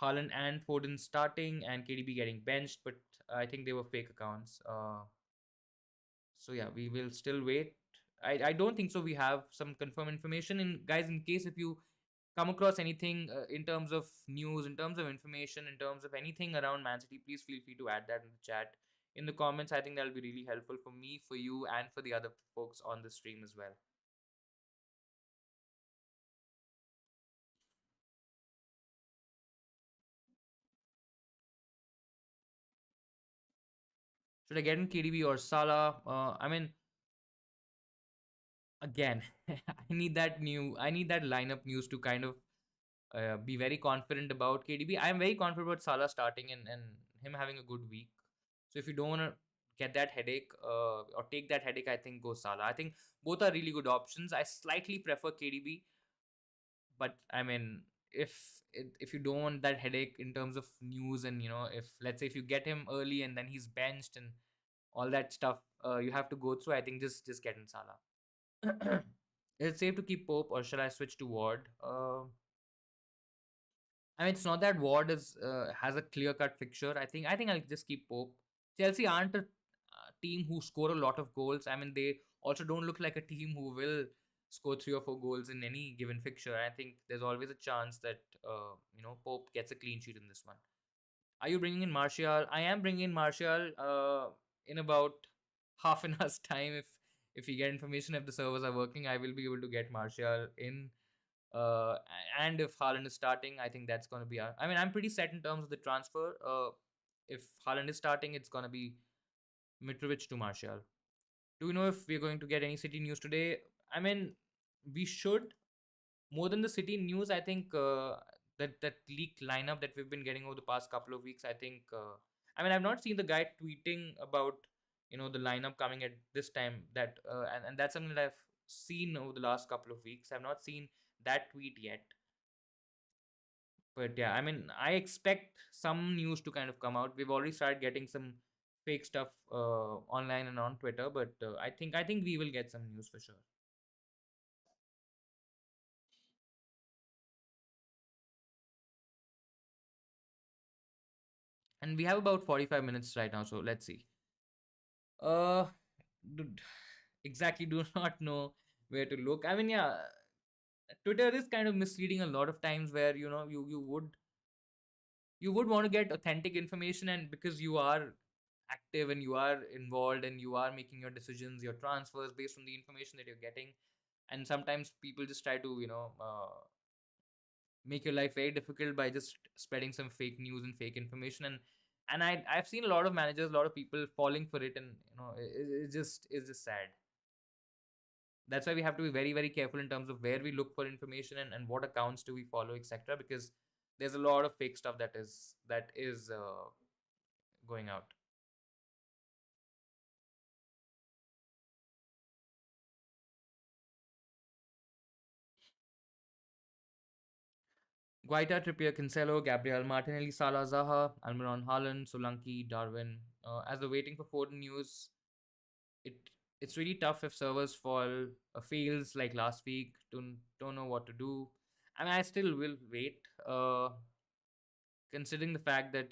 Haaland and Foden starting and KDB getting benched, but I think they were fake accounts. So yeah, we will still wait. I don't think so. We have some confirmed information. And guys, in case if you come across anything in terms of news, in terms of information, in terms of anything around Man City, please feel free to add that in the chat, in the comments. I think that'll be really helpful for me, for you, and for the other folks on the stream as well. Should I get in KDB or Salah? I mean, again, I need that lineup news to kind of be very confident about KDB. I am very confident about Salah starting and him having a good week. So if you don't want to get that headache or take that headache, I think go Salah. I think both are really good options. I slightly prefer KDB, but I mean, if you don't want that headache in terms of news, and if let's say if you get him early and then he's benched and all that stuff, you have to go through. I think just get in Salah. Is it safe to keep Pope or shall I switch to Ward? I mean, it's not that Ward is has a clear cut fixture. I think I'll just keep Pope. Chelsea aren't a team who score a lot of goals. I mean, they also don't look like a team who will score 3 or 4 goals in any given fixture. I think there's always a chance that Pope gets a clean sheet in this one. Are you bringing in Martial? I am bringing in Martial in about half an hour's time. If we get information, if the servers are working, I will be able to get Martial in. Uh, and if Haaland is starting, I think that's going to be. I mean, I'm pretty set in terms of the transfer. If Haaland is starting, it's going to be Mitrovic to Martial. Do we know if we're going to get any City news today? I mean, we should. More than the City news, I think that leaked lineup that we've been getting over the past couple of weeks. I think. I mean, I've not seen the guy tweeting about the lineup coming at this time. And that's something that I've seen over the last couple of weeks. I've not seen that tweet yet. But yeah, I mean, I expect some news to kind of come out. We've already started getting some fake stuff online and on Twitter, but I think we will get some news for sure. And we have about 45 minutes right now, so let's see. Uh, d- exactly, do not know where to look. I mean, yeah, Twitter is kind of misleading a lot of times, where you would want to get authentic information, and because you are active and you are involved and you are making your decisions, your transfers based on the information that you're getting, and sometimes people just try to make your life very difficult by just spreading some fake news and fake information. And I've seen a lot of managers, a lot of people falling for it, and it's just sad. That's why we have to be very very careful in terms of where we look for information, and what accounts do we follow, etc., because there's a lot of fake stuff that is going out. Guaita, Trippier, Cancelo, Gabriel, Martinelli, Salah, Zaha, Almiron, Haaland, Solanke, Darwin. As we're waiting for Foden news, it it's really tough if servers fails like last week. Don't know what to do. I mean, I still will wait. Considering the fact that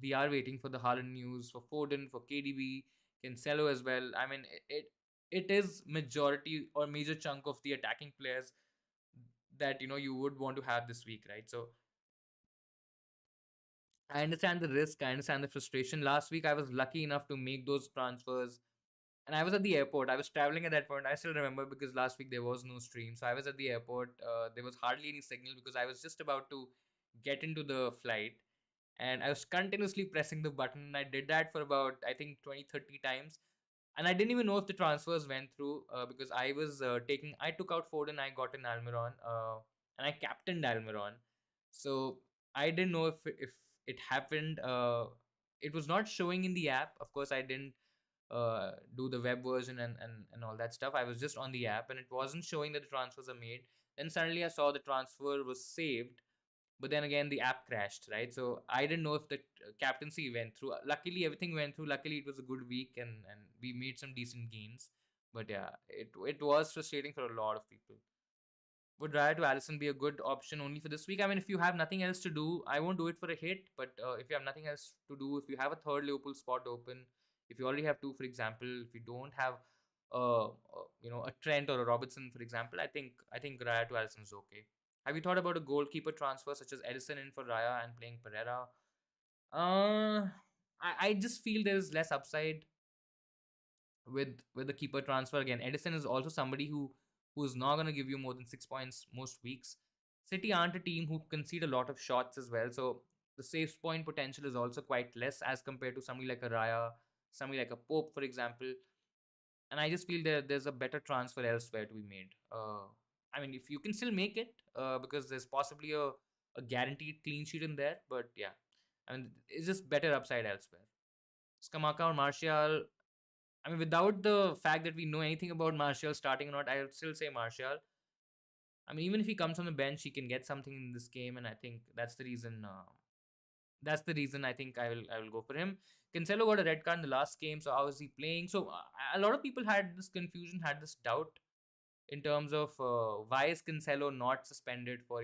we are waiting for the Haaland news, for Foden, for KDB, Cancelo as well. I mean, it is majority or major chunk of the attacking players that you would want to have this week, right? So I understand the risk. I understand the frustration. Last week, I was lucky enough to make those transfers, and I was at the airport. I was traveling at that point. I still remember because last week there was no stream, so I was at the airport. There was hardly any signal because I was just about to get into the flight, and I was continuously pressing the button. I did that for about, I think, 20, 30 times, and I didn't even know if the transfers went through because I took out Foden, I got in Almiron, and I captained Almiron. So I didn't know if it happened. It was not showing in the app. Of course, I didn't do the web version and all that stuff. I was just on the app, and it wasn't showing that the transfers are made. Then suddenly I saw the transfer was saved, but then again the app crashed, right? So I didn't know if the captaincy went through. Luckily everything went through. Luckily it was a good week, and we made some decent gains. But yeah, it was frustrating for a lot of people. Would Raya to Allison be a good option only for this week? I mean, if you have nothing else to do, I won't do it for a hit. But if you have nothing else to do, if you have a third Liverpool spot open, if you already have two, for example, if you don't have, a Trent or a Robertson, for example, I think Raya to Allison is okay. Have you thought about a goalkeeper transfer such as Edison in for Raya and playing Pereira? I just feel there is less upside with the keeper transfer. Again, Edison is also somebody who's not going to give you more than 6 points most weeks. City aren't a team who concede a lot of shots as well, so the safe point potential is also quite less as compared to somebody like a Raya, somebody like a Pope, for example. And I just feel there's a better transfer elsewhere to be made. I mean, if you can still make it, because there's possibly a guaranteed clean sheet in there, but yeah, I mean, it's just better upside elsewhere. Skamaka or Martial, I mean, without the fact that we know anything about Martial starting or not, I would still say Martial. I mean, even if he comes on the bench, he can get something in this game, and I think that's the reason. That's the reason I think I will go for him. Cancelo got a red card in the last game, so how is he playing? So a lot of people had this confusion, had this doubt in terms of why is Cancelo not suspended for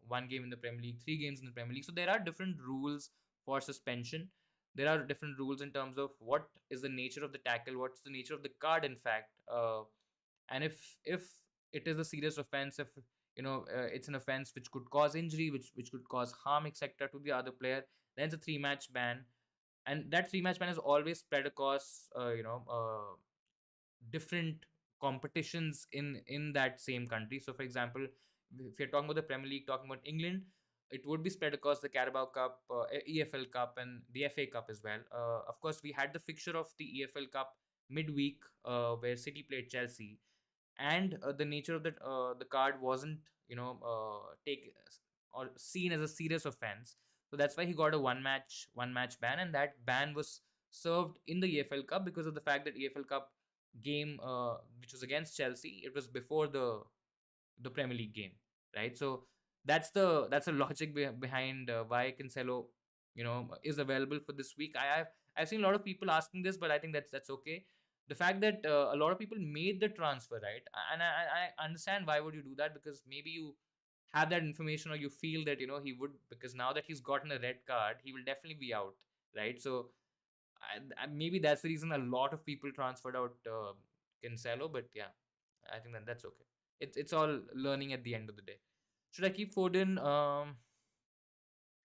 one game in the Premier League, 3 games in the Premier League. So there are different rules for suspension. There are different rules in terms of what is the nature of the tackle, what's the nature of the card, in fact, and if it is a serious offense, if it's an offense which could cause injury, which could cause harm, etc., to the other player, then it's a 3 match ban, and that 3 match ban is always spread across different competitions in that same country. So, for example, if you're talking about the Premier League, talking about England, it would be spread across the Carabao Cup, EFL Cup, and the FA Cup as well. Of course, we had the fixture of the EFL Cup midweek, where City played Chelsea, and the nature of the card wasn't take or seen as a serious offense. So that's why he got a one match ban, and that ban was served in the EFL Cup because of the fact that EFL Cup game, which was against Chelsea, it was before the Premier League game, right? So that's the logic behind why Cancelo, is available for this week. I've seen a lot of people asking this, but I think that's okay. The fact that a lot of people made the transfer, right? And I understand why would you do that, because maybe you have that information, or you feel that he would, because now that he's gotten a red card, he will definitely be out, right? So maybe that's the reason a lot of people transferred out Cancelo. But yeah, I think that's okay. It's all learning at the end of the day. Should I keep Foden?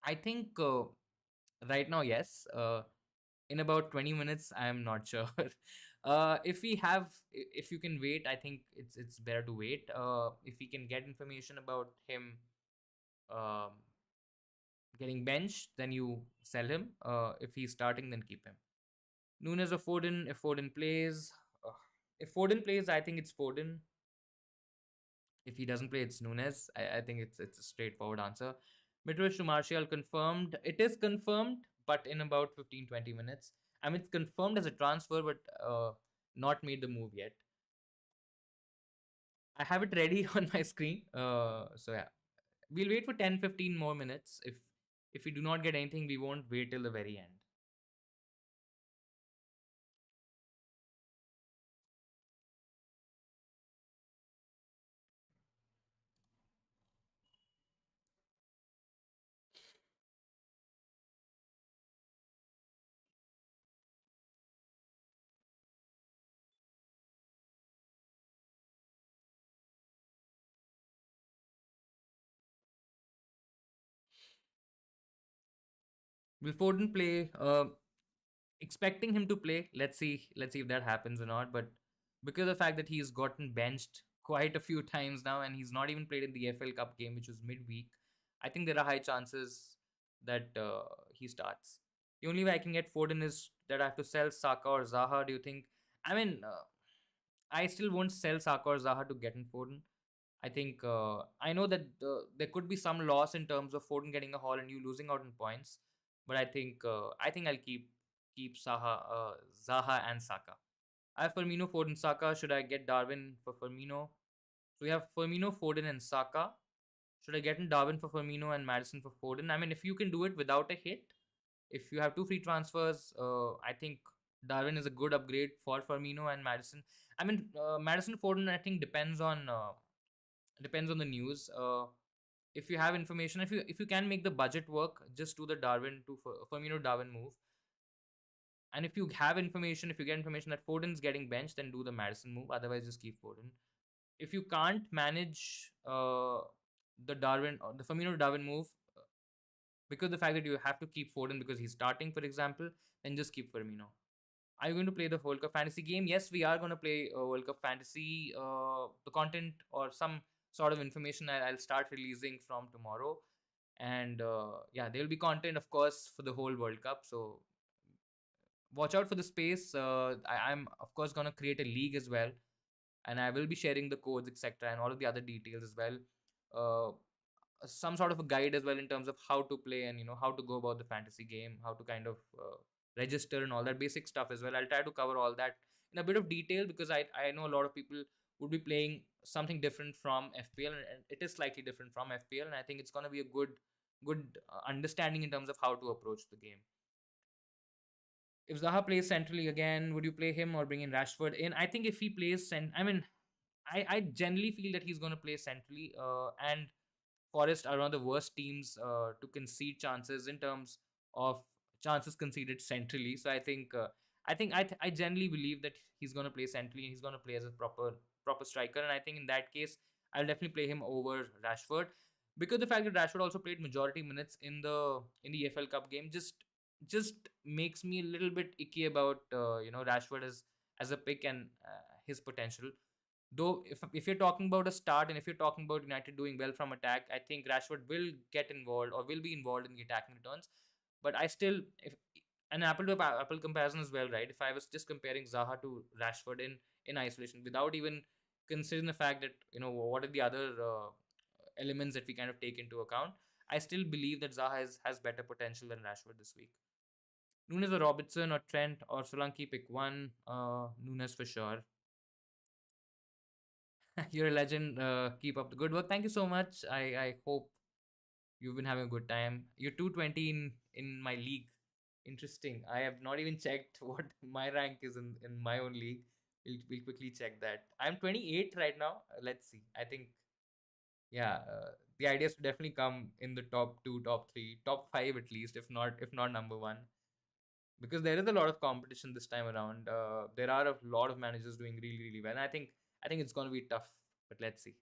I think right now, yes. In about 20 minutes, I am not sure. If you can wait, I think it's better to wait. If we can get information about him um, getting benched, then you sell him. If he's starting, then keep him. Nunes or Foden, if Foden plays. Uh, if Foden plays, I think it's Foden. If he doesn't play, it's Nunes. I think it's a straightforward answer. Mitrovic to Martial confirmed. It is confirmed, but in about 15-20 minutes. I mean, it's confirmed as a transfer, but not made the move yet. I have it ready on my screen. So yeah, we'll wait for 10-15 more minutes. If we do not get anything, we won't wait till the very end. Will Foden play? Expecting him to play. Let's see if that happens or not. But because of the fact that he's gotten benched quite a few times now, and he's not even played in the FL Cup game, which was midweek, I think there are high chances that he starts. The only way I can get Foden is that I have to sell Saka or Zaha. Do you think? I mean, I still won't sell Saka or Zaha to get in Foden. I think I know that there could be some loss in terms of Foden getting a haul and you losing out on points, but I think I'll keep Zaha and Saka. I have Firmino, Foden, Saka. Should I get Darwin for Firmino? So we have Firmino, Foden, and Saka. Should I get in Darwin for Firmino and Madison for Foden? I mean, if you can do it without a hit, if you have two free transfers, I think Darwin is a good upgrade for Firmino and Madison. I mean, Madison Foden, I think, depends on Depends on the news. If you have information, if you can make the budget work, just do the Darwin to Firmino Darwin move. And if you have information, if you get information that Foden's getting benched, then do the Madison move. Otherwise, just keep Foden. If you can't manage the Darwin or the Firmino Darwin move, because the fact that you have to keep Foden because he's starting, for example, then just keep Firmino. Are you going to play the World Cup fantasy game? Yes, we are going to play World Cup fantasy. The content or some sort of information I'll start releasing from tomorrow. And yeah, there will be content, of course, for the whole World Cup. So watch out for the space. I'm, of course, going to create a league as well. And I will be sharing the codes, etc., and all of the other details as well. Uh, some sort of a guide as well in terms of how to play and how to go about the fantasy game, how to kind of register and all that basic stuff as well. I'll try to cover all that in a bit of detail because I know a lot of people would be playing something different from FPL, and it is slightly different from FPL, and I think it's going to be a good understanding in terms of how to approach the game. If Zaha plays centrally again, would you play him or bring in Rashford in? I think if he plays I mean, I generally feel that he's going to play centrally, and Forest are one of the worst teams to concede chances in terms of chances conceded centrally. So I generally believe that he's going to play centrally and he's going to play as a proper striker. And I think in that case, I'll definitely play him over Rashford because the fact that Rashford also played majority minutes in the EFL Cup game just makes me a little bit icky about Rashford as a pick and his potential. Though, if you're talking about a start and if you're talking about United doing well from attack, I think Rashford will get involved or will be involved in the attacking returns. But I still, if an apple to apple comparison as well, right? If I was just comparing Zaha to Rashford in isolation without even considering the fact that what are the other elements that we kind of take into account, I still believe that Zaha has better potential than Rashford this week. Nunes or Robertson or Trent or Solanke, pick one. Nunes for sure. You're a legend. Keep up the good work. Thank you so much. I hope you've been having a good time. You're 220 in my league. Interesting. I have not even checked what my rank is in my own league. We'll quickly check that. I'm 28 right now. Let's see. I think, yeah, the idea is to definitely come in the top two, top three, top five at least, if not number one, because there is a lot of competition this time around. There are a lot of managers doing really well. And I think it's going to be tough. But let's see.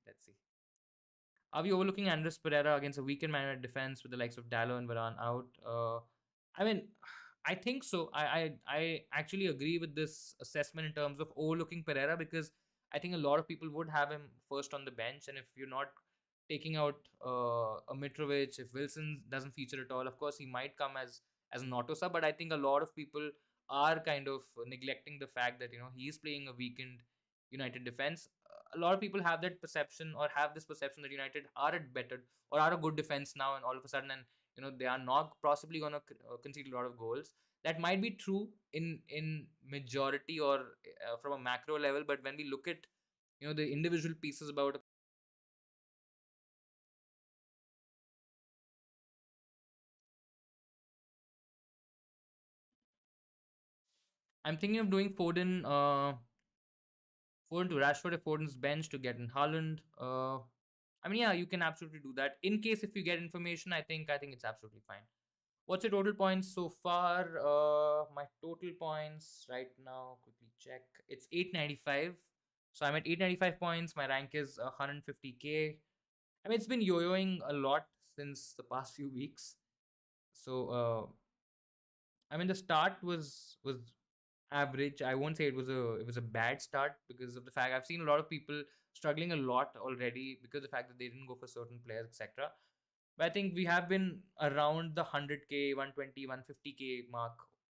Are we overlooking Andres Pereira against a weakened Man United defense with the likes of Dallo and Varane out? I mean, I think so. I actually agree with this assessment in terms of overlooking Pereira because I think a lot of people would have him first on the bench, and if you're not taking out a Mitrovic, if Wilson doesn't feature at all, of course he might come as an auto sub. But I think a lot of people are kind of neglecting the fact that he's playing a weakened United defense. A lot of people have that perception or have this perception that United are at better or are a good defense now, and all of a sudden, and they are not possibly going to concede a lot of goals. That might be true in majority or from a macro level, but when we look at the individual pieces about, I'm thinking of doing Foden to Rashford if Foden's bench to get in Haaland. I mean, yeah, you can absolutely do that. In case if you get information, I think it's absolutely fine. What's your total points so far? My total points right now, quickly check. It's 895. So I'm at 895 points. My rank is 150k. I mean, it's been yo-yoing a lot since the past few weeks. So I mean, the start was average. I won't say it was a bad start because of the fact I've seen a lot of people struggling a lot already because of the fact that they didn't go for certain players, etc. But I think we have been around the 100k, 120, 150k mark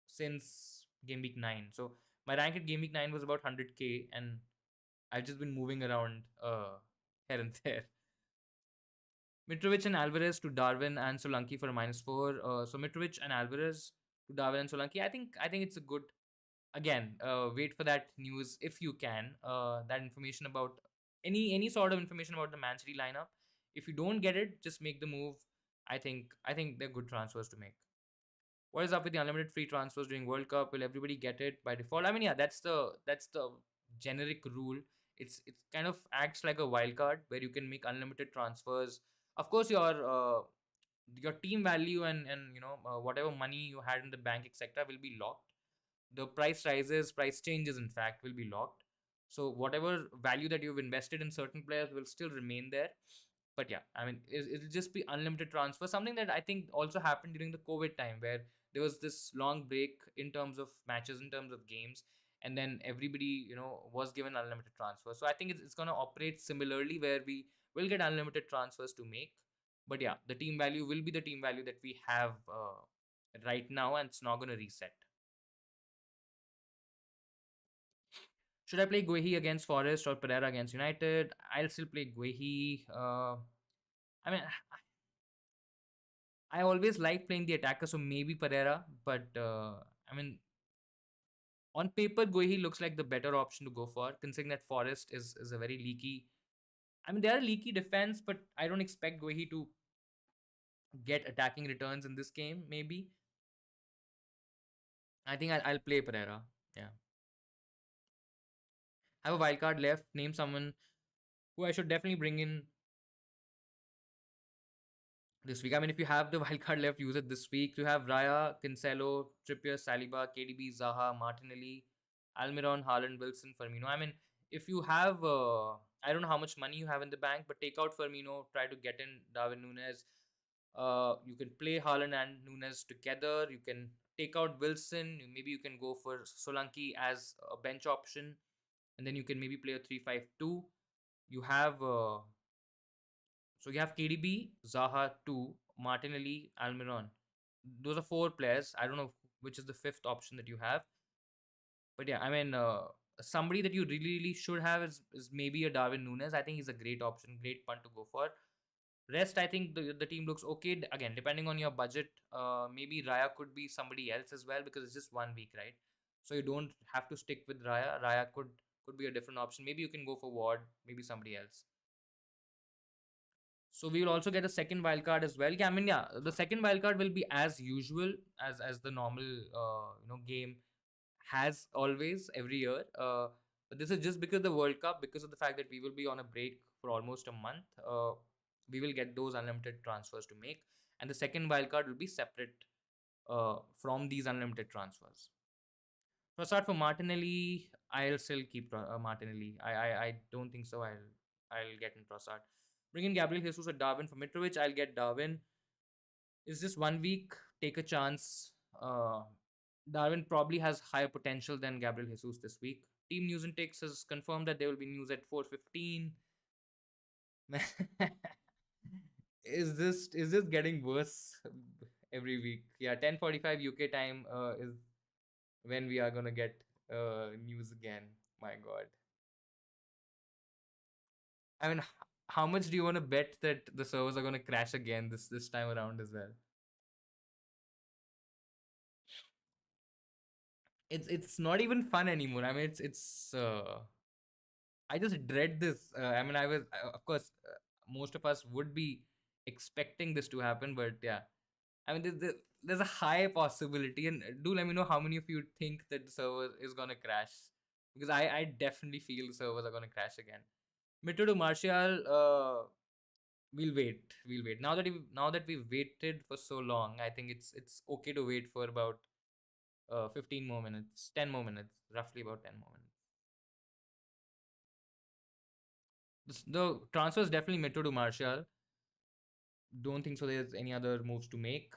since game week 9. So my rank at game week 9 was about 100k, and I've just been moving around here and there. Mitrovic and Alvarez to Darwin and Solanke for a -4. So Mitrovic and Alvarez to Darwin and Solanke. I think it's a good. Again, wait for that news if you can. That information about any sort of information about the Man City lineup. If you don't get it, just make the move. I think they're good transfers to make. What is up with the unlimited free transfers during World Cup? Will everybody get it by default? I mean, yeah, that's the generic rule. It's kind of acts like a wild card where you can make unlimited transfers. Of course, your team value and whatever money you had in the bank, etc., will be locked. The price rises, price changes, in fact, will be locked. So whatever value that you've invested in certain players will still remain there. But yeah, I mean, it'll just be unlimited transfer. Something that I think also happened during the COVID time, where there was this long break in terms of matches, in terms of games, and then everybody, was given unlimited transfer. So I think it's going to operate similarly, where we will get unlimited transfers to make. But yeah, the team value will be the team value that we have right now, and it's not going to reset. Should I play Guehi against Forest or Pereira against United? I'll still play Guehi. I mean, I always like playing the attacker, so maybe Pereira. But I mean, on paper, Guehi looks like the better option to go for, considering that Forest is a very leaky. I mean, they are a leaky defense, but I don't expect Guehi to get attacking returns in this game. Maybe I think I'll play Pereira. Yeah, I have a wild card left. Name someone who I should definitely bring in this week. I mean, if you have the wild card left, use it this week. You have Raya, Cancelo, Trippier, Saliba, KDB, Zaha, Martinelli, Almiron, Haaland, Wilson, Firmino. I mean, if you have, I don't know how much money you have in the bank, but take out Firmino, try to get in Darwin Nunes. You can play Haaland and Nunes together. You can take out Wilson. Maybe you can go for Solanke as a bench option, and then you can maybe play a 3-5-2. You have so you have KDB, Zaha 2, Martinelli, Almiron. Those are four players. I don't know which is the fifth option that you have. But yeah, I mean, somebody that you really, really should have is maybe a Darwin Nunes. I think he's a great option, great punt to go for. Rest, I think the team looks okay. Again, depending on your budget, maybe Raya could be somebody else as well, because it's just 1 week, right? So you don't have to stick with Raya. Raya could be a different option. Maybe you can go for Ward, maybe somebody else. So we will also get a second wildcard as well. Yeah, I mean, yeah, the second wildcard will be as usual as the normal game has always every year. But this is just because the World Cup, because of the fact that we will be on a break for almost a month. We will get those unlimited transfers to make, and the second wildcard will be separate from these unlimited transfers. Trossard for Martinelli, I'll still keep Martinelli. I don't think so. I'll get in Trossard. Bring in Gabriel Jesus or Darwin for Mitrovic. I'll get Darwin. Is this 1 week? Take a chance. Darwin probably has higher potential than Gabriel Jesus this week. Team News and Takes has confirmed that there will be news at 4:15. Is this getting worse every week? Yeah, 10:45 UK time is when we are gonna get news again. My God. I mean, how much do you want to bet that the servers are gonna crash again this time around as well? It's not even fun anymore. I mean, it's. I just dread this. I mean, I was of course most of us would be expecting this to happen, but yeah, I mean, there's a high possibility, and do let me know how many of you think that the server is gonna crash, because I definitely feel the servers are gonna crash again. Mito to Martial, we'll wait. We'll wait. Now that we've waited for so long, I think it's okay to wait for about 15 more minutes, 10 more minutes, roughly about 10 more minutes. The transfer is definitely Mito to Martial. Don't think so. There's any other moves to make.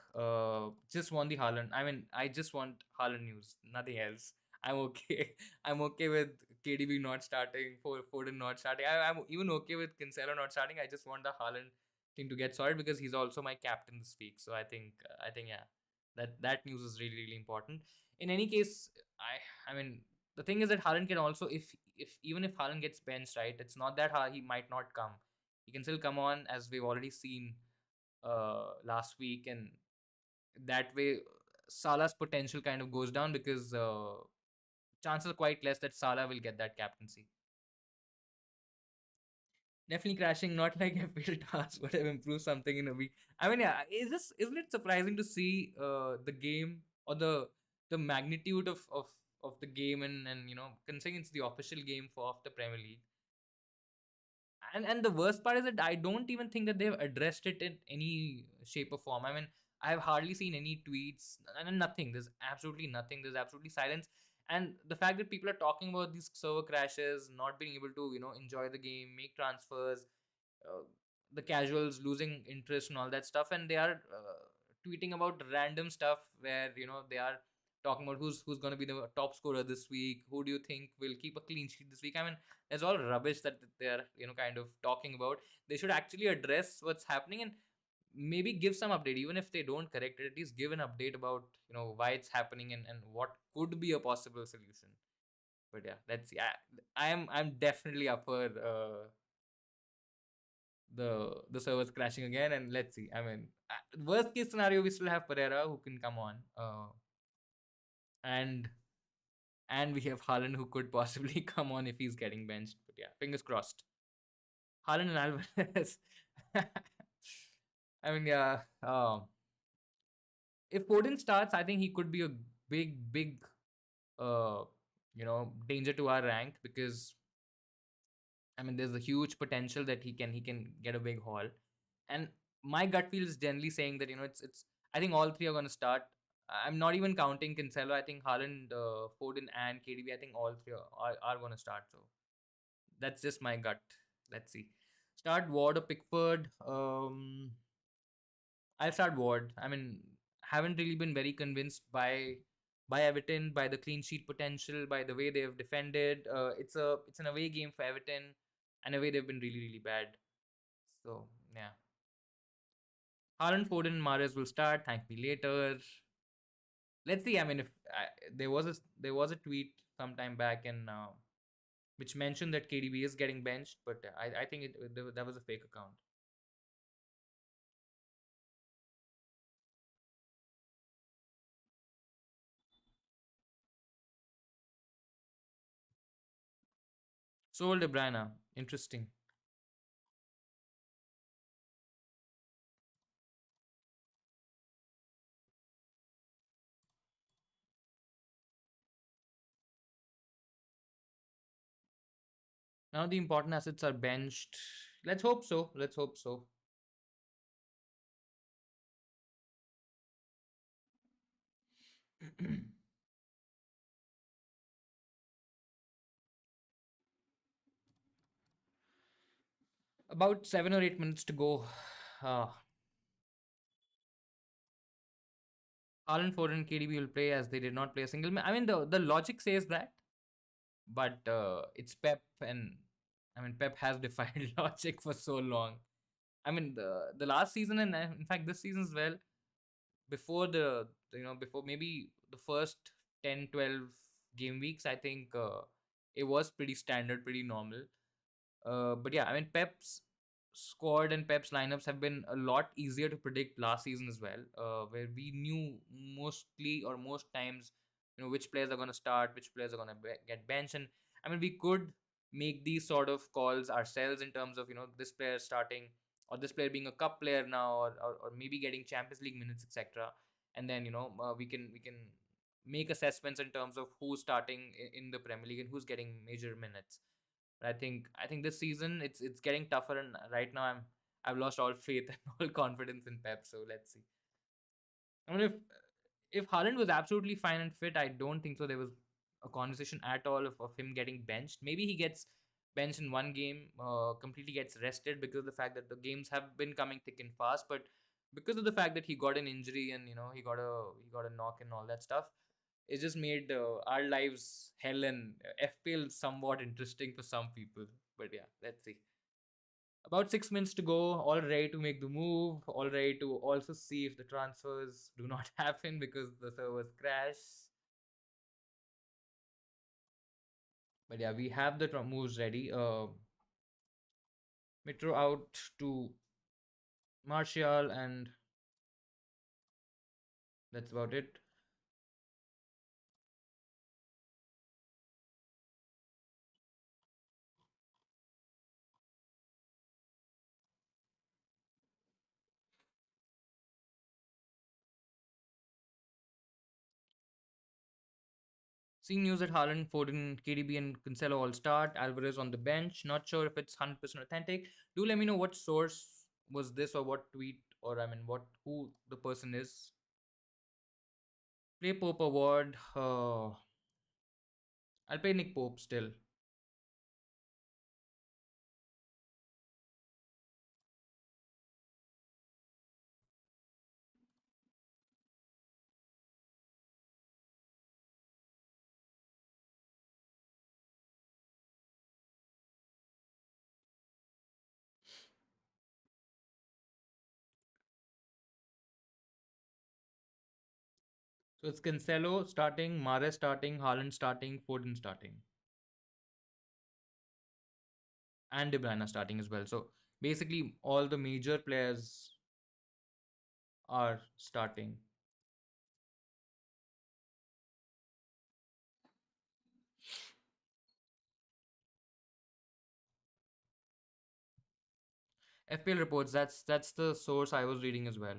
Just want the Haaland. I mean, I just want Haaland news. Nothing else. I'm okay. I'm okay with KDB not starting, Foden not starting. I'm even okay with Cancelo not starting. I just want the Haaland thing to get sorted, because he's also my captain this week. So I think yeah, that news is really really important. In any case, I mean, the thing is that Haaland can also, if even if Haaland gets benched, right, it's not that he might not come. He can still come on, as we've already seen last week, and that way Salah's potential kind of goes down, because chances are quite less that Salah will get that captaincy. Definitely crashing, not like FPL tasks would have improved something in a week. I mean, yeah, isn't it surprising to see the game, or the magnitude of the game, and considering it's the official game for of the Premier League. And the worst part is that I don't even think that they've addressed it in any shape or form. I mean, I've hardly seen any tweets and nothing. There's absolutely nothing. There's absolutely silence. And the fact that people are talking about these server crashes, not being able to, enjoy the game, make transfers, uh, the casuals losing interest and all that stuff, and they are tweeting about random stuff where they are talking about who's going to be the top scorer this week, who do you think will keep a clean sheet this week. I mean, it's all rubbish that they are kind of talking about. They should actually address what's happening and maybe give some update, even if they don't correct it, at least give an update about why it's happening and what could be a possible solution. But yeah, let's see. I'm definitely up for the servers crashing again, and let's see. I mean, worst case scenario, we still have Pereira who can come on, and we have Haaland who could possibly come on if he's getting benched. But yeah, fingers crossed. Haaland and Alvarez. I mean, yeah. If Foden starts, I think he could be a big, uh, danger to our rank, because I mean, there's a huge potential that he can get a big haul, and my gut feel is generally saying that it's. I think all three are going to start. I'm not even counting Cancelo. I think Haaland, Foden, and KDB. I think all three are going to start. So that's just my gut. Let's see. Start Ward or Pickford. I'll start Ward. I mean, haven't really been very convinced by Everton, by the clean sheet potential, by the way they've defended. It's an away game for Everton, and away they've been really bad. So yeah, Haaland, Foden, Mahrez will start. Thank me later. Let's see. I mean, if there was a tweet sometime back and which mentioned that KDB is getting benched, but I think that was a fake account. Sold De Bruyne. Interesting. Now the important assets are benched. Let's hope so. Let's hope so. About 7 or 8 minutes to go. Uh, Haaland, Foden, KDB will play as they did not play a single. I mean, the logic says that, but it's Pep, and I mean, Pep has defied logic for so long. I mean, the last season, and in fact this season as well, before before maybe the first 10, 12 game weeks, I think it was pretty standard, pretty normal. But yeah, I mean, Pep's squad and Pep's lineups have been a lot easier to predict last season as well, where we knew mostly or most times, which players are going to start, which players are going to get benched, and I mean, we could make these sort of calls ourselves in terms of this player starting, or this player being a cup player now, or maybe getting Champions League minutes, etc. And then we can make assessments in terms of who's starting in the Premier League and who's getting major minutes. But I think this season it's getting tougher, and right now I've lost all faith and all confidence in Pep. So let's see. I mean, if Haaland was absolutely fine and fit, I don't think so. There was a conversation at all of him getting benched. Maybe he gets benched in one game, completely gets rested because of the fact that the games have been coming thick and fast. But because of the fact that he got an injury and he got a knock and all that stuff, it just made our lives hell and FPL somewhat interesting for some people. But yeah, let's see. About 6 minutes to go, all ready to make the move, all ready to also see if the transfers do not happen because the servers crash. But yeah, we have the moves ready. Metro out to Martial, and that's about it. Seeing news that Haaland, Foden, KDB, and Cancelo all start. Alvarez on the bench. Not sure if it's 100% authentic. Do let me know what source was this, or what tweet, or I mean, what who the person is. Play Pope award. I'll play Nick Pope still. So it's Cancelo starting, Mahrez starting, Haaland starting, Foden starting, and De Bruyne starting as well. So basically, all the major players are starting. FPL reports. That's the source I was reading as well.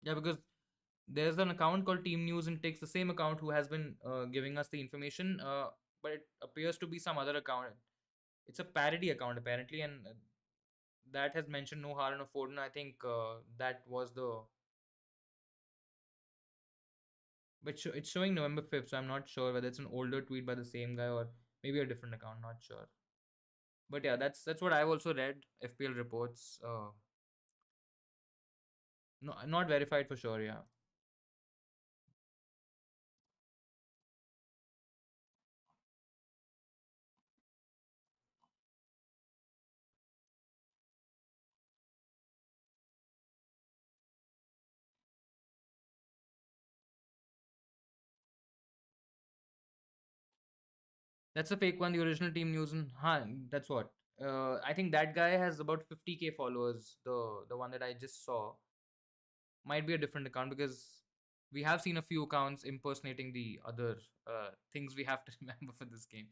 Yeah, because there's an account called Team News and takes the same account who has been giving us the information. But it appears to be some other account. It's a parody account apparently, and that has mentioned no Haaland or Foden. I think that was the. But it's showing November 5th, so I'm not sure whether it's an older tweet by the same guy or maybe a different account. Not sure. But yeah, that's what I've also read. FPL reports. No, not verified for sure. Yeah. That's a fake one. The original team news and that's what. I think that guy has about 50K followers. The one that I just saw might be a different account because we have seen a few accounts impersonating the other things we have to remember for this game.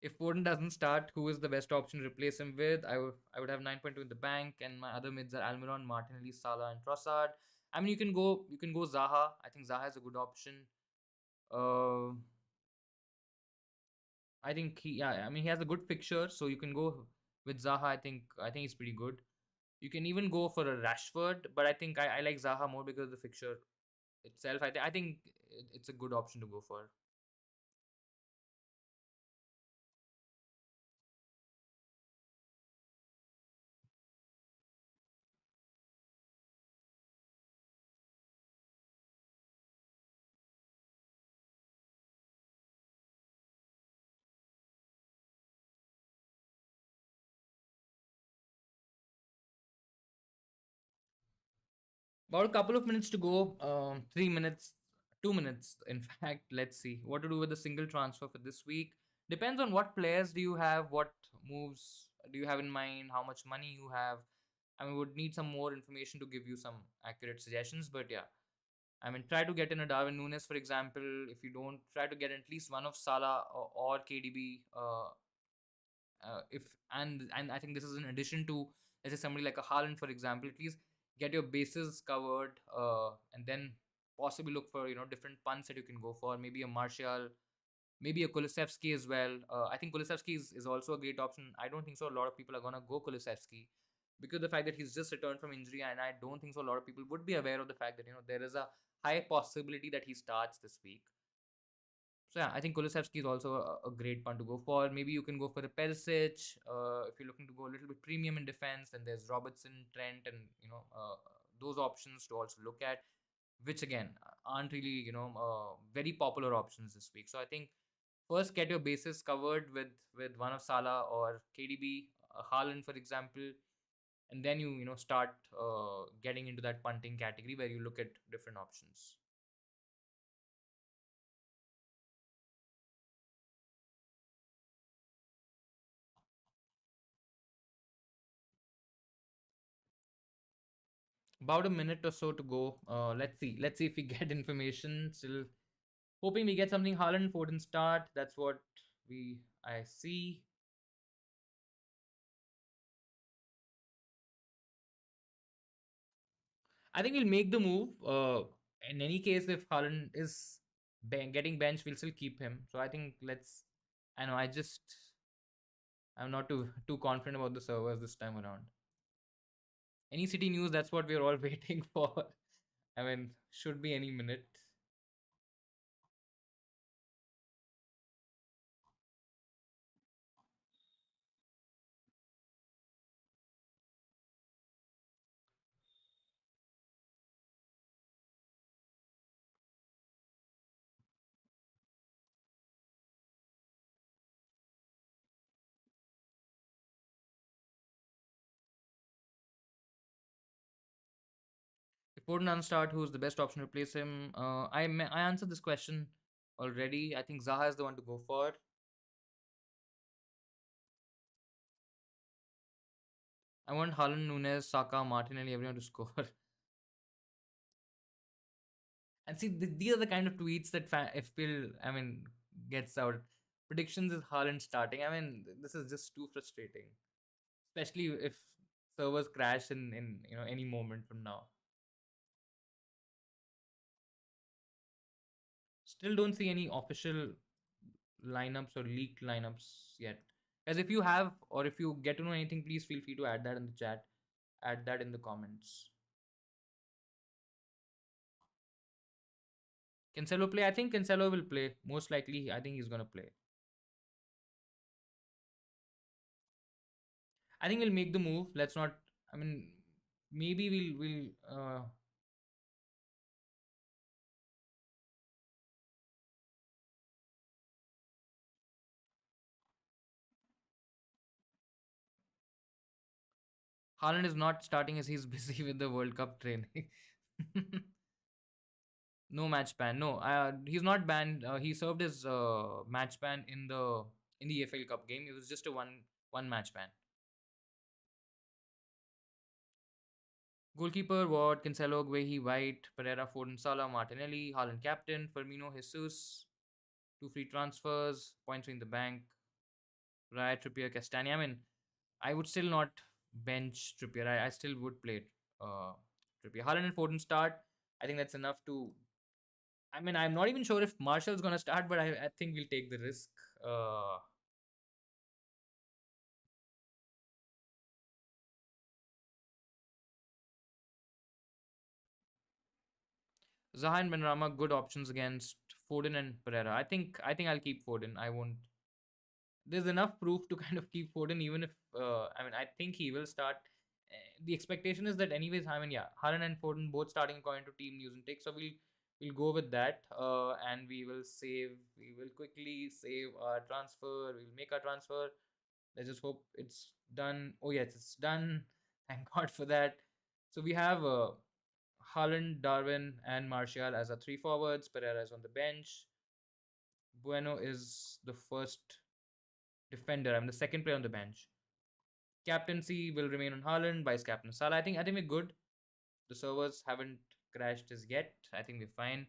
If Foden doesn't start, who is the best option to replace him with? I would have 9.2 in the bank, and my other mids are Almiron, Martinelli, Salah, and Trossard. I mean, you can go Zaha. I think Zaha is a good option. Uh, I think yeah. I mean, he has a good picture, so you can go with Zaha. I think he's pretty good. You can even go for a Rashford, but I think I like Zaha more because of the fixture itself. I think it's a good option to go for. About a couple of minutes to go. 3 minutes, 2 minutes, in fact. Let's see what to do with a single transfer for this week. Depends on what players do you have, what moves do you have in mind, how much money you have. I mean, would need some more information to give you some accurate suggestions. But yeah, I mean, try to get in a Darwin Nunes, for example. If you don't, try to get at least one of Salah or KDB. If and I think this is in addition to, let's say, somebody like a Haaland, for example. At least get your bases covered, and then possibly look for different punts that you can go for. Maybe a Martial, maybe a Kulusevski as well. I think Kulusevski is also a great option. I don't think so. A lot of people are gonna go Kulusevski because the fact that he's just returned from injury, and I don't think so. A lot of people would be aware of the fact that there is a high possibility that he starts this week. So yeah, I think Kulusevski is also a great one to go for. Maybe you can go for a Perisic. If you're looking to go a little bit premium in defense, then there's Robertson, Trent, and those options to also look at, which again aren't really very popular options this week. So I think first get your bases covered with one of Salah or KDB, Haaland, for example, and then you start getting into that punting category where you look at different options. About a minute or so to go. Let's see. Let's see if we get information. Still hoping we get something. Haaland, Foden start. That's what I see. I think we'll make the move. In any case, if Haaland is getting benched, we'll still keep him. So I think let's. I know. I'm not too confident about the servers this time around. Any City news? That's what we're all waiting for. I mean, should be any minute. If Foden unstart, who's the best option to replace him? I answered this question already. I think Zaha is the one to go for. I want Haaland, Nunes, Saka, Martinelli, everyone to score. And see, these are the kind of tweets that FPL, I mean, gets out. Predictions is Haaland starting. I mean, this is just too frustrating, especially if servers crash in any moment from now. Still don't see any official lineups or leaked lineups yet. As if you have or if you get to know anything, please feel free to add that in the chat. Add that in the comments. Cancelo play? I think Cancelo will play. Most likely, I think he's gonna play. I think we'll make the move. Let's not. I mean, maybe we'll. Haaland is not starting as he's busy with the World Cup training. No match ban. No, he's not banned. He served his match ban in the FL Cup game. It was just a one match ban. Goalkeeper: Ward, Cancelo, Guehi, White, Pereira, Foden, Salah, Martinelli, Haaland captain, Firmino, Jesus, two free transfers, points in the bank, Raya, Trippier, Castagna. I mean, I would still not bench Trippier. I still would play uh, Trippier. Haaland and Foden start. I think that's enough to. I mean, I'm not even sure if Marshall's gonna start, but I think we'll take the risk. Uh, Zaha and Benrahma, good options against Foden and Pereira. I think I'll keep Foden. I won't. There's enough proof to kind of keep Foden, even if I mean I think he will start. The expectation is that anyways. I mean, yeah, Haaland and Foden both starting according to team news and takes. So we'll go with that, and we will save. We will quickly save our transfer. We'll make our transfer. Let's just hope it's done. Oh yes, it's done. Thank God for that. So we have Haaland, Darwin, and Martial as our three forwards. Pereira is on the bench. Bueno is the first defender. I'm the second player on the bench. Captaincy will remain on Haaland. Vice captain Salah. I think we're good. The servers haven't crashed as yet. I think we're fine.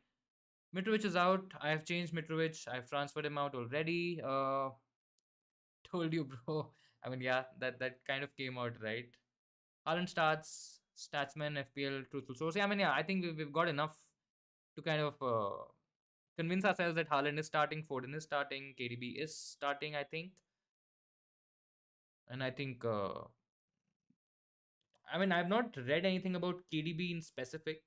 Mitrovic is out. I have changed Mitrovic. I've transferred him out already. Told you, bro. I mean, yeah, that kind of came out right. Haaland starts. Statsman, FPL, truthful source. Yeah, I mean, yeah, I think we've got enough to kind of convince ourselves that Haaland is starting, Foden is starting, KDB is starting, I think. And I think, I mean, I've not read anything about KDB in specific.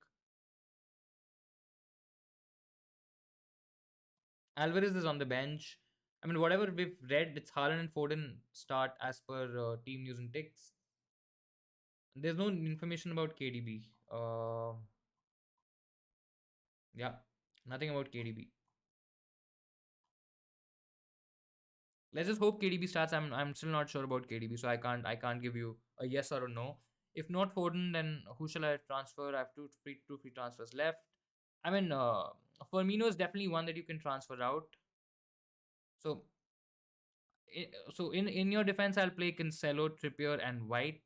Alvarez is on the bench. I mean, whatever we've read, it's Haaland and Foden start as per team news and ticks. There's no information about KDB. Yeah, nothing about KDB. Let's just hope KDB starts. I'm still not sure about KDB, so I can't give you a yes or a no. If not Foden, then who shall I transfer? I have two free transfers left. I mean, Firmino is definitely one that you can transfer out. So in your defense, I'll play Cancelo, Trippier, and White.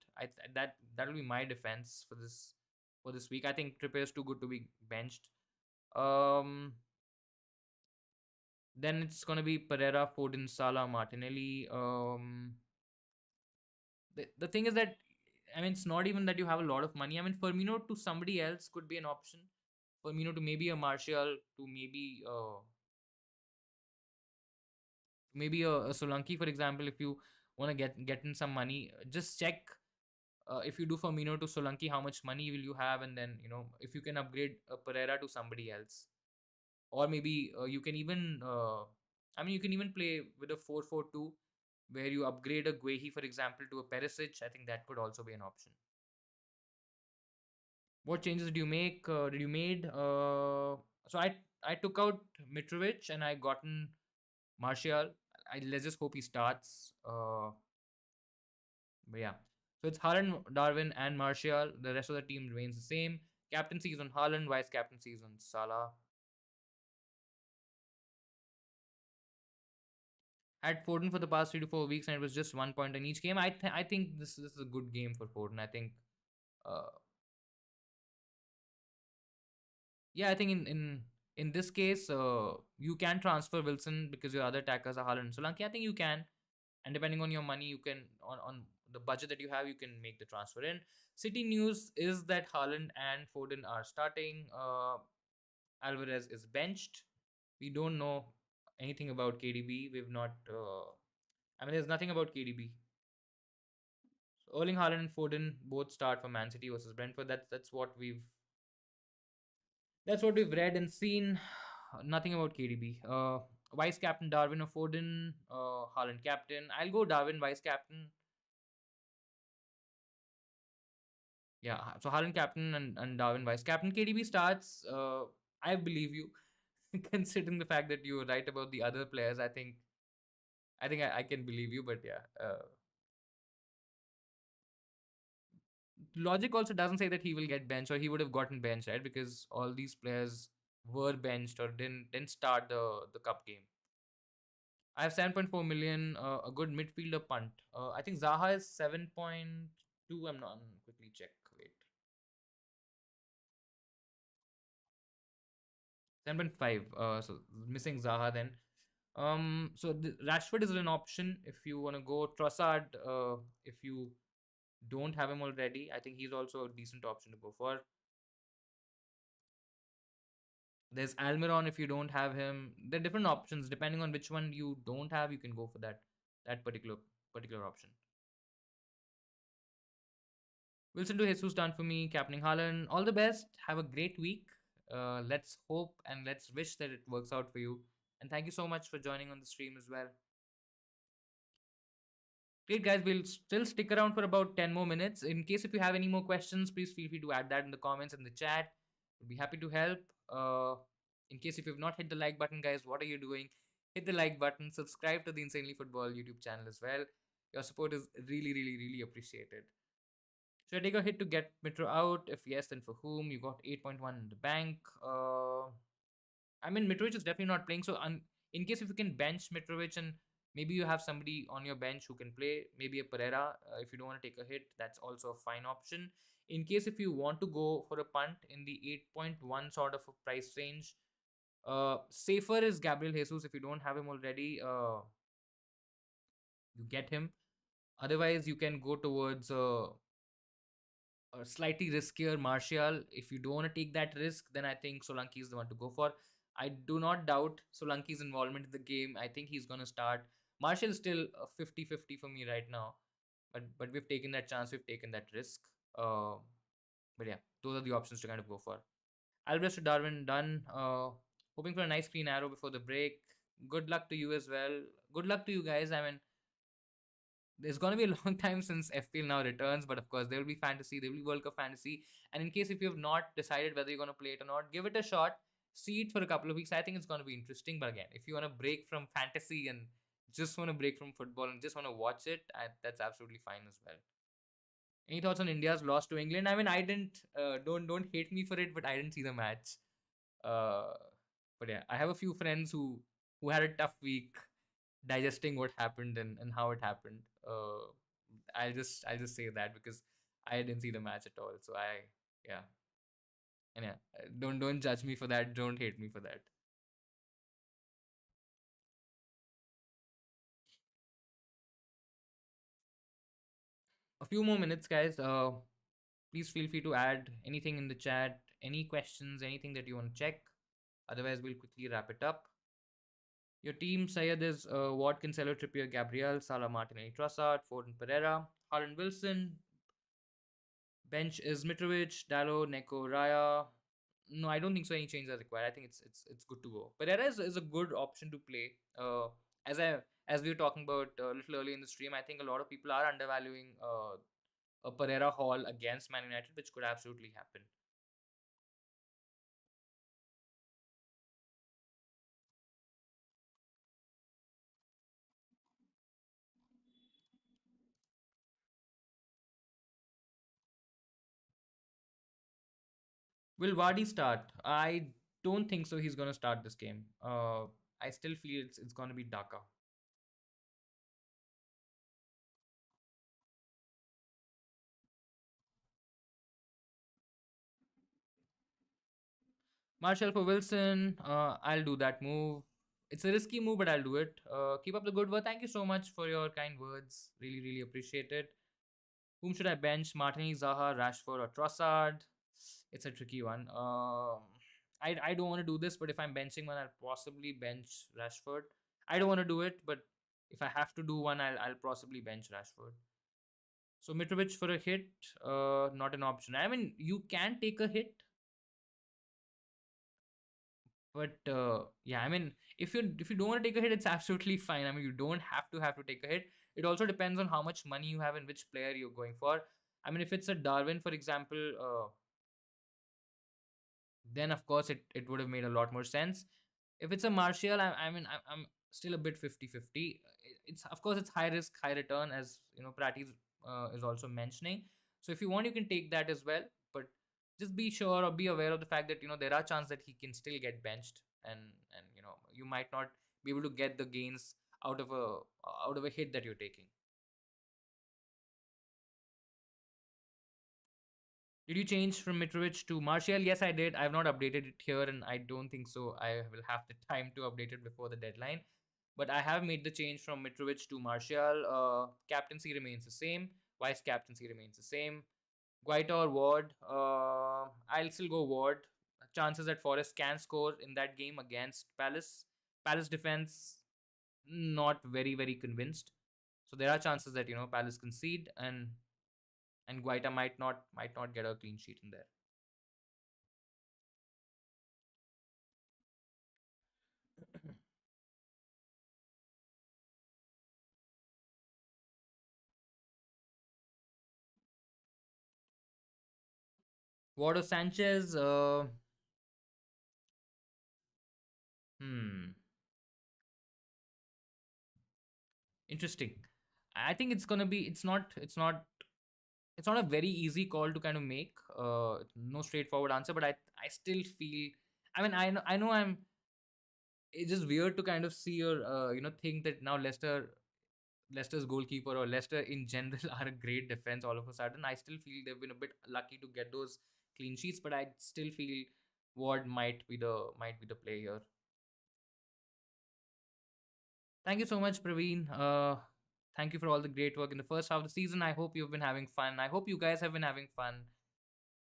That'll be my defense for this week. I think Trippier is too good to be benched. Um, then it's gonna be Pereira, Foden, Salah, Martinelli. The thing is that I mean, it's not even that you have a lot of money. I mean, Firmino to somebody else could be an option. Firmino to maybe a Martial, to maybe a Solanke, for example. If you want to get in some money, just check if you do Firmino to Solanke, how much money will you have, and then if you can upgrade Pereira to somebody else, or maybe you can even I mean, you can even play with a 4-4-2 where you upgrade a Guehi, for example, to a Perisic. I think that could also be an option. What changes did you make? Did you made? So I took out Mitrovic and I gotten Martial. Let's just hope he starts. But yeah, so it's Haaland, Darwin, and Martial. The rest of the team remains the same. Captaincy is on Haaland. Vice captaincy is on Salah. Had Foden for the past 3 to 4 weeks, and it was just 1 point in each game. I think this is a good game for Foden. I think, uh, yeah, I think in this case, you can transfer Wilson because your other attackers are Haaland and Solanke. I think you can, and depending on your money, you can on the budget that you have, you can make the transfer in. City news is that Haaland and Foden are starting. Alvarez is benched. We don't know anything about KDB. We've not. I mean, there's nothing about KDB. So Erling Haaland and Foden both start for Man City versus Brentford. That's what we've read and seen. Nothing about KDB. Vice captain Darwin or Foden. Haaland captain. I'll go Darwin vice captain. Yeah, so Haaland captain and Darwin vice captain. KDB starts. I believe you, considering the fact that you were right about the other players. I think I can believe you, but yeah. Logic also doesn't say that he will get benched or he would have gotten benched, right? Because all these players were benched or didn't start the cup game. I have 7.4 million, a good midfielder punt. I think Zaha is 7.2. I'm not quickly check. Wait. 7.5. So missing Zaha then. Rashford is an option if you want to go. Trossard, if you don't have him already, I think he's also a decent option to go for. There's Almiron if you don't have him. There are different options depending on which one you don't have. You can go for that particular option. Wilson to Jesus done for me. Captaining Haaland. All the best. Have a great week. Let's hope and let's wish that it works out for you. And thank you so much for joining on the stream as well. Great, guys. We'll still stick around for about 10 more minutes. In case if you have any more questions, please feel free to add that in the comments and the chat. We'll be happy to help. In case if you've not hit the like button, guys, what are you doing? Hit the like button. Subscribe to the Insanely Football YouTube channel as well. Your support is really, really, really appreciated. Should I take a hit to get Metro out? If yes, then for whom? You got 8.1 in the bank. I mean, Mitrovic is definitely not playing. So, in case if you can bench Mitrovic and maybe you have somebody on your bench who can play, maybe a Pereira. If you don't want to take a hit, that's also a fine option. In case if you want to go for a punt in the 8.1 sort of a price range, safer is Gabriel Jesus. If you don't have him already, you get him. Otherwise, you can go towards slightly riskier Martial. If you don't want to take that risk, then I think Solanke is the one to go for. I do not doubt Solanke's involvement in the game. I think he's going to start. Martial is still 50-50 for me right now. But we've taken that chance. We've taken that risk. Uh, but yeah, those are the options to kind of go for. Alvarez to Darwin, done. Hoping for a nice clean arrow before the break. Good luck to you as well. Good luck to you guys. I mean, there's going to be a long time since FPL now returns, but of course, there will be fantasy, there will be World Cup fantasy. And in case if you have not decided whether you're going to play it or not, give it a shot, see it for a couple of weeks. I think it's going to be interesting. But again, if you want to break from fantasy and just want to break from football and just want to watch it, that's absolutely fine as well. Any thoughts on India's loss to England? I mean, I didn't, don't hate me for it, but I didn't see the match. Uh, but yeah, I have a few friends who had a tough week digesting what happened and how it happened. I'll just say that because I didn't see the match at all. So yeah, and yeah, don't judge me for that. Don't hate me for that. a few more minutes, guys. Please feel free to add anything in the chat, any questions, anything that you want to check. Otherwise, we'll quickly wrap it up. Your team, Sayed, is Watt, Cancelo, Trippier, Gabriel, Salah, Martinelli, Trossard, Foden, Pereira, Haaland, Wilson. Bench is Mitrovic, Dallo, Neko, Raya. No, I don't think so. Any changes are required. I think it's good to go. Pereira is a good option to play. As I as we were talking about a little early in the stream, I think a lot of people are undervaluing a Pereira haul against Man United, which could absolutely happen. Will Vardy start? I don't think so. He's gonna start this game. I still feel it's gonna be Daka. Marshall for Wilson. I'll do that move. It's a risky move, but I'll do it. Keep up the good work. Thank you so much for your kind words. Really, really appreciate it. Whom should I bench? Martini, Zaha, Rashford, or Trossard? It's a tricky one. I don't want to do this, but if I'm benching one, I'll possibly bench Rashford. I don't want to do it, but if I have to do one, I'll possibly bench Rashford. So Mitrovic for a hit, not an option. I mean, you can take a hit, but yeah, I mean, if you don't want to take a hit, it's absolutely fine. I mean, you don't have to take a hit. It also depends on how much money you have and which player you're going for. I mean, if it's a Darwin, for example, then of course it would have made a lot more sense. If it's a Martial, I'm still a bit 50-50. It's of course it's high risk, high return, as you know, Pratis is also mentioning. So if you want, you can take that as well. But just be sure or be aware of the fact that there are chances that he can still get benched, and you might not be able to get the gains out of a hit that you're taking. Did you change from Mitrovic to Martial? Yes, I did. I've not updated it here, and I don't think so. I will have the time to update it before the deadline. But I have made the change from Mitrovic to Martial. Captaincy remains the same. Vice captaincy remains the same. Guaita or Ward? I'll still go Ward. Chances that Forest can score in that game against Palace. Palace defense, not very very convinced. So there are chances that Palace concede, and Guaita might not get a clean sheet in there. Ward or Sanchez? Hmm. Interesting. I think it's gonna be. It's not a very easy call to kind of make. No straightforward answer, but I still feel. I mean, I know I'm. It's just weird to kind of see or think that now Leicester's goalkeeper or Leicester in general are a great defense all of a sudden. I still feel they've been a bit lucky to get those clean sheets, but I still feel Ward might be the play here. Thank you so much, Praveen. Thank you for all the great work in the first half of the season. I hope you've been having fun. I hope you guys have been having fun,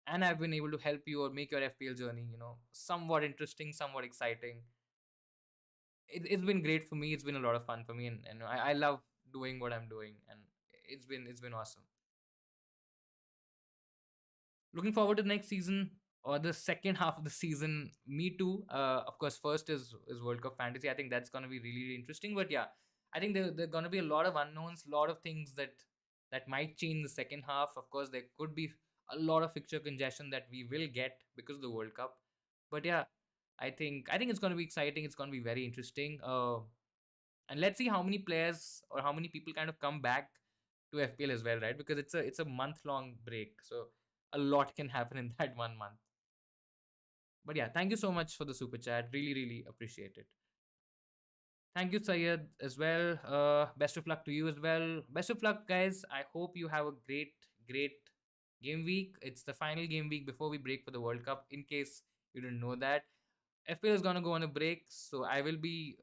and I've been able to help you or make your FPL journey, somewhat interesting, somewhat exciting. It's been great for me. It's been a lot of fun for me, and I love doing what I'm doing, and it's been awesome. Looking forward to the next season or the second half of the season. Me too. Of course, first is World Cup fantasy. I think that's gonna be really, really interesting. But yeah, I think there are gonna be a lot of unknowns, a lot of things that might change the second half. Of course, there could be a lot of fixture congestion that we will get because of the World Cup. But yeah, I think it's gonna be exciting. It's gonna be very interesting. And let's see how many players or how many people kind of come back to FPL as well, right? Because it's a month long break, so a lot can happen in that 1 month. But yeah, thank you so much for the super chat. Really, really appreciate it. Thank you, Sayed, as well. Best of luck to you as well. Best of luck, guys. I hope you have a great, great game week. It's the final game week before we break for the World Cup. In case you didn't know that, FPL is gonna go on a break, so I will be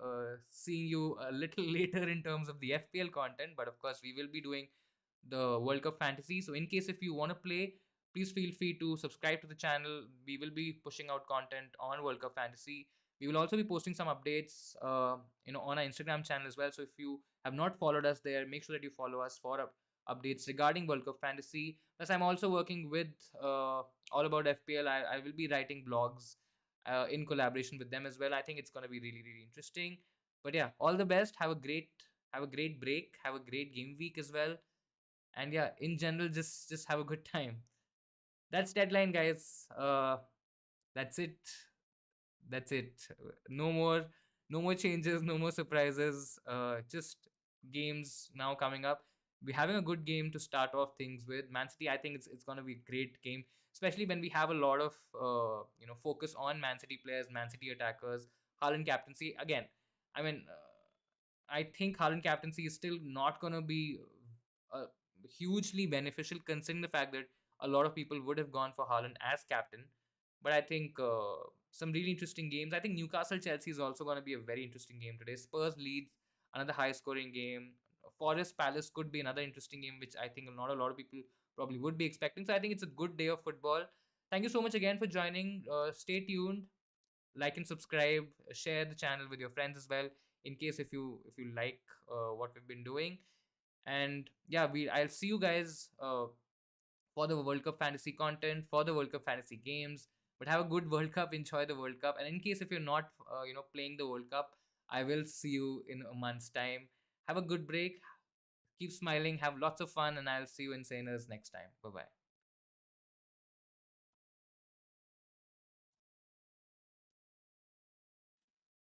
seeing you a little later in terms of the FPL content. But of course, we will be doing the World Cup Fantasy. So in case if you want to play, please feel free to subscribe to the channel. We will be pushing out content on World Cup Fantasy. We will also be posting some updates, on our Instagram channel as well. So if you have not followed us there, make sure that you follow us for updates regarding World Cup Fantasy. Plus, I'm also working with All About FPL. I will be writing blogs in collaboration with them as well. I think it's going to be really, really interesting. But yeah, all the best. Have a great break. Have a great game week as well. And yeah, in general, just have a good time. That's deadline, guys. That's it. That's it. No more changes, no more surprises. Just games now coming up. We're having a good game to start off things with. Man City, I think it's gonna be a great game, especially when we have a lot of focus on Man City players, Man City attackers, Haaland captaincy. Again, I mean, I think Haaland captaincy is still not gonna be uh, hugely beneficial, considering the fact that a lot of people would have gone for Haaland as captain. But I think some really interesting games. I think Newcastle Chelsea is also going to be a very interesting game today. Spurs Leeds, another high scoring game. Forest Palace could be another interesting game, which I think not a lot of people probably would be expecting. So I think it's a good day of football. Thank you so much again for joining. Stay tuned, like and subscribe, share the channel with your friends as well. In case if you like what we've been doing, and yeah, I'll see you guys for the World Cup fantasy content, for the World Cup fantasy games. But have a good World Cup, enjoy the World Cup. And in case if you're not, playing the World Cup, I will see you in a month's time. Have a good break. Keep smiling, have lots of fun, and I'll see you in Sainers next time. Bye bye.